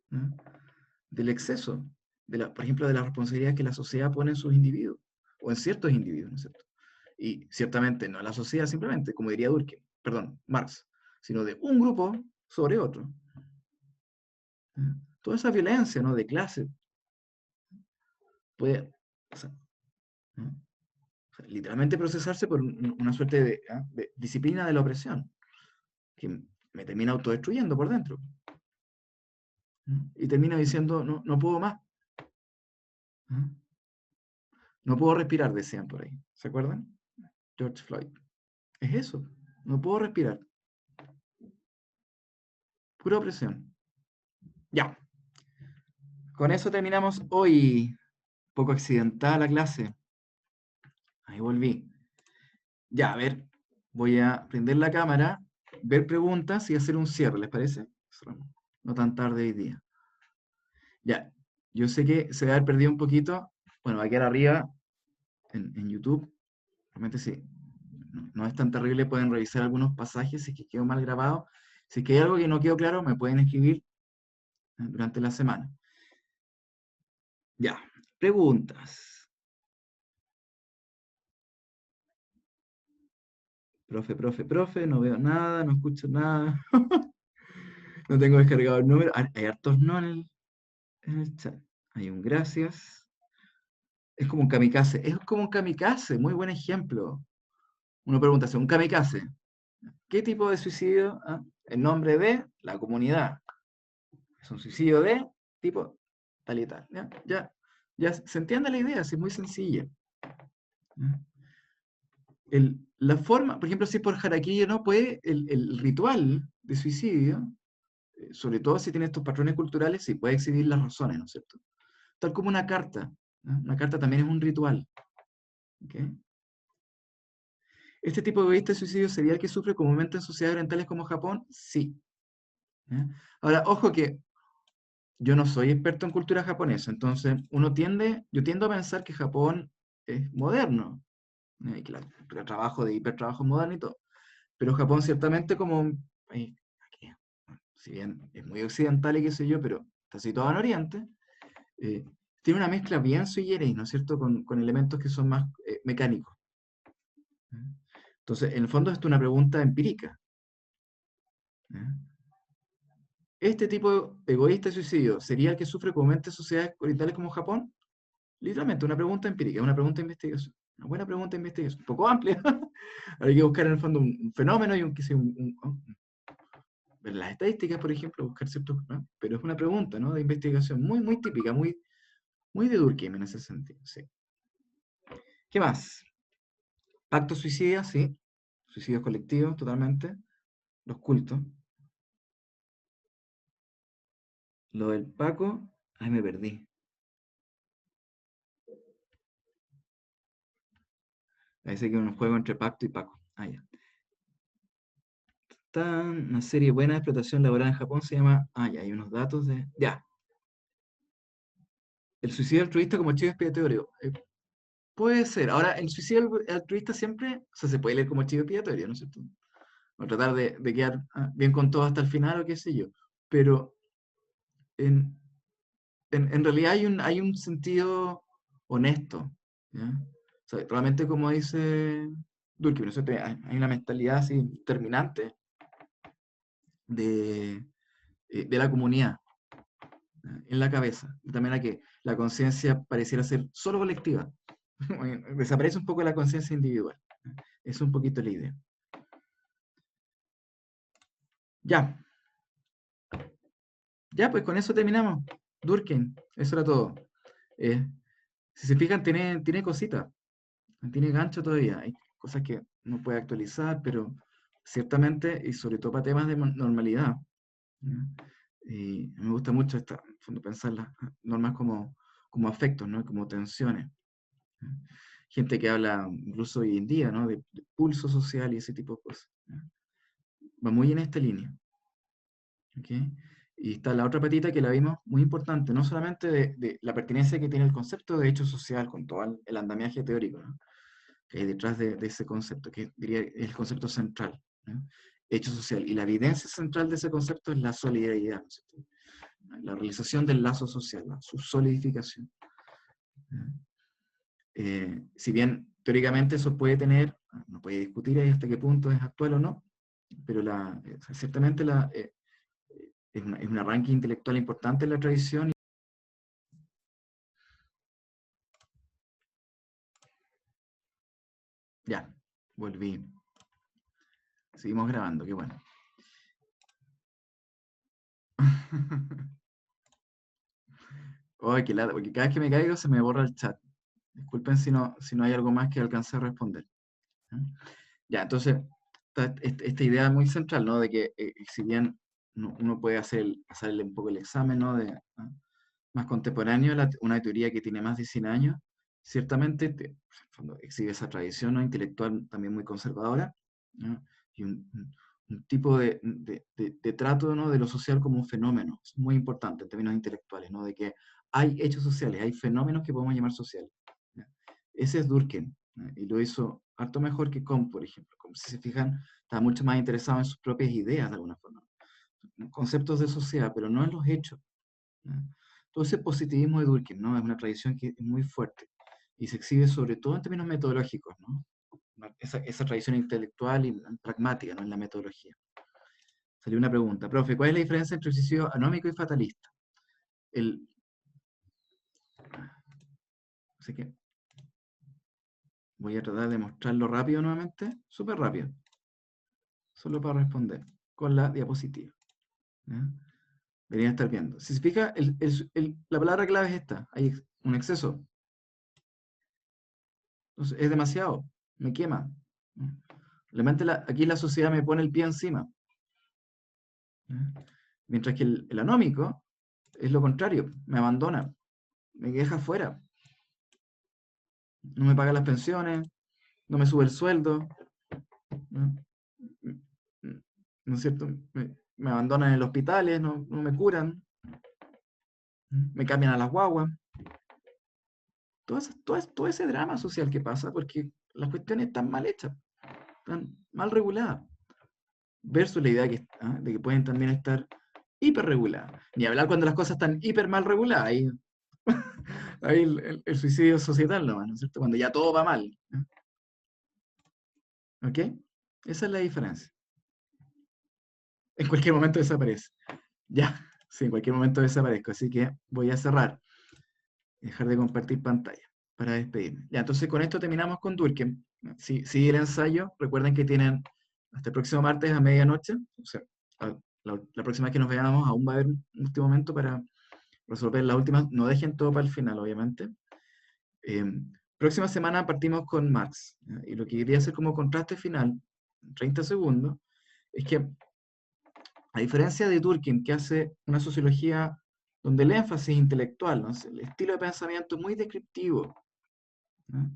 S1: ¿no? Del exceso, por ejemplo, de la responsabilidad que la sociedad pone en sus individuos, o en ciertos individuos, ¿no es cierto? Y ciertamente no la sociedad simplemente, como diría Durkheim, perdón, Marx, sino de un grupo sobre otro. Toda esa violencia, ¿no?, de clase puede, o sea, ¿no?, o sea, literalmente procesarse por una suerte de disciplina de la opresión, que me termina autodestruyendo por dentro, ¿no? Y termina diciendo, no, no puedo más, ¿no? No puedo respirar, decían por ahí. ¿Se acuerdan? George Floyd. Es eso, no puedo respirar, pura opresión. Ya, con eso terminamos hoy. Poco accidentada la clase. Ahí volví. Ya, a ver, voy a prender la cámara, ver preguntas y hacer un cierre, ¿les parece? Cerramos. No tan tarde hoy día. Ya, yo sé que se va a haber perdido un poquito. Bueno, va a quedar arriba en YouTube. Realmente sí, no es tan terrible, pueden revisar algunos pasajes si es que quedó mal grabado. Si es que hay algo que no quedó claro, me pueden escribir durante la semana. Ya, preguntas. Profe, no veo nada, no escucho nada. No tengo descargado el número. Ah, hay hartos no en el chat. Hay un gracias. Es como un kamikaze. Es como un kamikaze, muy buen ejemplo. Uno pregunta, ¿un kamikaze? ¿Qué tipo de suicidio? Ah, en nombre de la comunidad. Es un suicidio de tipo tal y tal. Ya se entiende la idea, es muy sencilla. ¿Ya? La forma, por ejemplo, si por harakiri no puede, el ritual de suicidio, sobre todo si tiene estos patrones culturales, sí puede exhibir las razones, ¿no es cierto? Tal como una carta. ¿No? Una carta también es un ritual. ¿Ok? ¿Este tipo de egoísta de suicidio sería el que sufre comúnmente en sociedades orientales como Japón? Sí. ¿Ya? Ahora, ojo que yo no soy experto en cultura japonesa, entonces yo tiendo a pensar que Japón es moderno, y que el trabajo de hipertrabajo es moderno y todo, pero Japón ciertamente como un país que, si bien es muy occidental y qué sé yo, pero está situado en Oriente, eh, tiene una mezcla bien sui generis, ¿no es cierto?, con elementos que son más mecánicos. ¿Ya? Entonces, en el fondo esto es una pregunta empírica. ¿Ya? ¿Este tipo de egoísta de suicidio sería el que sufre comúnmente en sociedades orientales como Japón? Literalmente, una pregunta empírica, una pregunta de investigación. Una buena pregunta de investigación, un poco amplia. Hay que buscar en el fondo un fenómeno y ver las estadísticas, por ejemplo, buscar ciertos, ¿no? Pero es una pregunta, ¿no? De investigación muy, muy típica, muy de Durkheim en ese sentido, sí. ¿Qué más? Pacto suicida, sí. Suicidios colectivos, totalmente. Los cultos. Lo del Paco, ay, me perdí. Parece que es un juego entre pacto y Paco. Ah, ya. Está una serie buena de explotación laboral en Japón, se llama. Ah, ya, hay unos datos de. Ya. El suicidio altruista como chivo expiatorio. Puede ser. Ahora, el suicidio altruista siempre, o sea, se puede leer como chivo expiatorio, ¿no es cierto? O tratar de quedar bien con todo hasta el final o qué sé yo. Pero en, en realidad hay un sentido honesto. ¿Ya? O sea, realmente como dice Durkheim, ¿no es cierto? Hay una mentalidad así terminante de la comunidad, ¿ya? En la cabeza. De tal manera que la conciencia pareciera ser solo colectiva. Desaparece un poco la conciencia individual. Es un poquito la idea. Ya, ya, pues con eso terminamos. Durkheim, eso era todo. Eh, si se fijan, tiene cositas, tiene gancho todavía. Hay cosas que no puede actualizar, pero ciertamente, y sobre todo para temas de normalidad. ¿Ya? Y me gusta mucho en el fondo, pensar las normas como afectos, ¿no? Como tensiones. ¿Ya? Gente que habla incluso hoy en día, ¿no? De pulso social y ese tipo de cosas. ¿Ya? Va muy en esta línea. ¿Ok? Y está la otra patita que la vimos muy importante, no solamente de la pertinencia que tiene el concepto de hecho social con todo el andamiaje teórico, ¿no? Que hay detrás de ese concepto, que diría es el concepto central, ¿no? Hecho social. Y la evidencia central de ese concepto es la solidaridad, ¿no es cierto? La realización del lazo social, ¿no? Su solidificación. ¿No? Si bien teóricamente eso puede tener, no puede discutir ahí hasta qué punto es actual o no, pero ciertamente es un arranque intelectual importante en la tradición. Ya, volví. Seguimos grabando, qué bueno. Ay, qué lata, porque cada vez que me caigo se me borra el chat. Disculpen si no hay algo más que alcance a responder. ¿Ya? Ya, entonces, esta idea muy central, ¿no? De que si bien uno puede hacerle un poco el examen, ¿no? Más contemporáneo, una teoría que tiene más de 100 años, ciertamente cuando exhibe esa tradición, ¿no?, intelectual también muy conservadora, ¿no? Y un tipo de trato, ¿no?, de lo social como un fenómeno. Es muy importante en términos intelectuales, ¿no?, de que hay hechos sociales, hay fenómenos que podemos llamar sociales, ¿ya? Ese es Durkheim, ¿no? Y lo hizo harto mejor que Comte, por ejemplo. Como si se fijan, estaba mucho más interesado en sus propias ideas, de alguna forma, conceptos de sociedad, pero no en los hechos, ¿no? Todo ese positivismo de Durkheim, ¿no?, es una tradición que es muy fuerte y se exhibe sobre todo en términos metodológicos, ¿no? Esa tradición intelectual y pragmática, ¿no?, en la metodología. Salió una pregunta, profe, ¿cuál es la diferencia entre el suicidio anómico y fatalista? Así que voy a tratar de mostrarlo rápido nuevamente, súper rápido, solo para responder con la diapositiva, ¿ya? Deberían estar viendo. Si se fija, la palabra clave es esta, hay un exceso. Entonces, es demasiado, me quema. Realmente aquí la sociedad me pone el pie encima, ¿ya? Mientras que el anómico es lo contrario, me abandona, me deja fuera, no me paga las pensiones, no me sube el sueldo, ¿no? ¿No es cierto? Me abandonan en el hospital, no me curan, me cambian a las guaguas. Todo ese drama social que pasa porque las cuestiones están mal hechas, están mal reguladas, versus la idea de que pueden también estar hiperreguladas. Ni hablar cuando las cosas están hiper mal reguladas. Ahí el suicidio societal nomás, ¿no es cierto? Cuando ya todo va mal, ¿no? ¿Ok? Esa es la diferencia. En cualquier momento desaparece. Ya, sí, en cualquier momento desaparezco. Así que voy a cerrar. Dejar de compartir pantalla para despedirme. Ya, entonces con esto terminamos con Durkheim. Sigue el ensayo. Recuerden que tienen hasta el próximo martes a medianoche. O sea, la próxima vez que nos veamos aún va a haber un último momento para resolver las últimas. No dejen todo para el final, obviamente. Eh, Próxima semana partimos con Marx. ¿Ya? Y lo que quería hacer como contraste final, en 30 segundos, es que a diferencia de Durkheim, que hace una sociología donde el énfasis intelectual, ¿no?, el estilo de pensamiento es muy descriptivo, ¿no?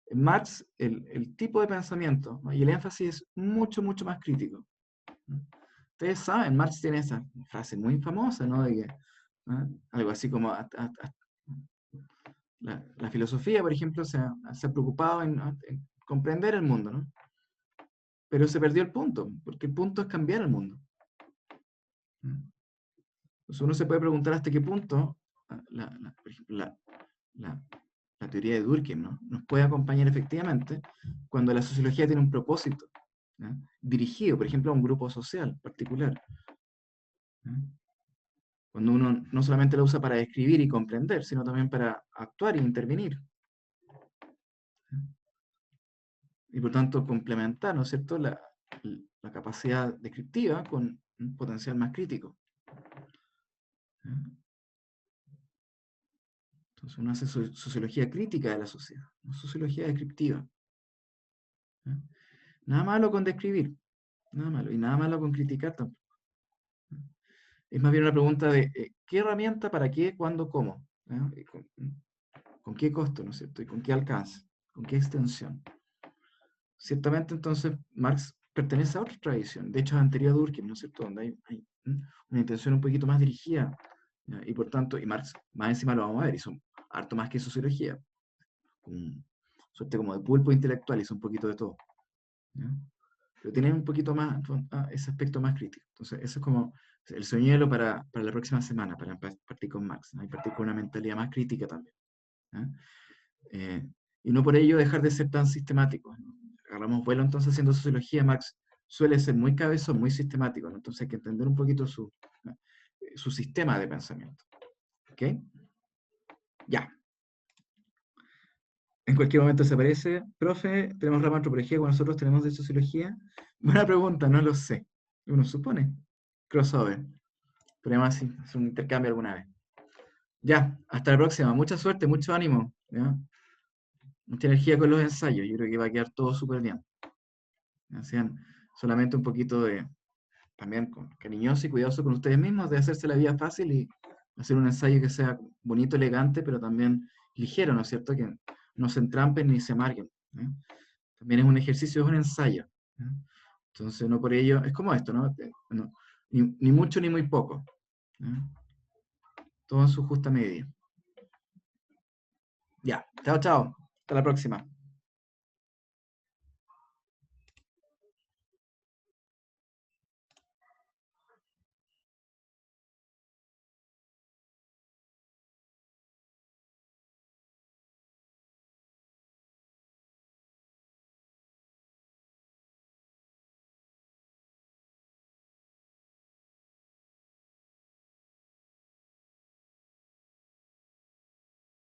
S1: En Marx, el tipo de pensamiento, ¿no?, y el énfasis es mucho, mucho más crítico, ¿no? Ustedes saben, Marx tiene esa frase muy famosa, ¿no?, de que, ¿no?, algo así como la filosofía, por ejemplo, se ha preocupado en comprender el mundo, ¿no? Pero se perdió el punto, porque el punto es cambiar el mundo, ¿no? Entonces uno se puede preguntar hasta qué punto, por ejemplo, la- la teoría de Durkheim, ¿no?, nos puede acompañar efectivamente cuando la sociología tiene un propósito, ¿ya?, dirigido, por ejemplo, a un grupo social particular, ¿ya? Cuando uno no solamente la usa para describir y comprender, sino también para actuar e intervenir, ¿ya? Y por tanto complementar, ¿no es cierto?, la capacidad descriptiva con un potencial más crítico, ¿ya? Entonces uno hace sociología crítica de la sociedad, no sociología descriptiva, ¿ya? Nada malo con describir, nada malo, y nada malo con criticar tampoco. Es más bien una pregunta de ¿qué herramienta, para qué, cuándo, cómo? ¿Ya? Y con qué costo, ¿no es cierto? Y con qué alcance, con qué extensión. Ciertamente entonces Marx pertenece a otra tradición, de hecho es anterior a Durkheim, ¿no es cierto? Donde hay una intención un poquito más dirigida, ¿ya? Y por tanto, y Marx más encima lo vamos a ver, hizo harto más que sociología, con suerte como de pulpo intelectual, hizo un poquito de todo, ¿ya? Pero tienen un poquito más ese aspecto más crítico. Entonces, eso es como el señuelo para la próxima semana, para partir con Marx, ¿no? Y partir con una mentalidad más crítica también, ¿ya? Eh, y no por ello dejar de ser tan sistemáticos, ¿no? Agarramos vuelo entonces haciendo sociología, Marx suele ser muy cabezón, muy sistemático, ¿no? Entonces hay que entender un poquito ¿no?, su sistema de pensamiento. ¿Ok? Ya. En cualquier momento se aparece, profe, tenemos rama de antropología, como nosotros tenemos de sociología. Buena pregunta, no lo sé. Uno supone. Crossover. Pero además sí, es un intercambio alguna vez. Ya, hasta la próxima. Mucha suerte, mucho ánimo, ¿ya? Mucha energía con los ensayos. Yo creo que va a quedar todo súper bien. Sean solamente un poquito también cariñoso y cuidadoso con ustedes mismos, de hacerse la vida fácil y hacer un ensayo que sea bonito, elegante, pero también ligero, ¿no es cierto? Que no se entrampen ni se amarguen. ¿eh? También es un ejercicio, es un ensayo. ¿eh? Entonces, no por ello, es como esto, ¿no? Ni mucho ni muy poco. ¿eh? Todo en su justa medida. Ya, chao, chao. Hasta la próxima.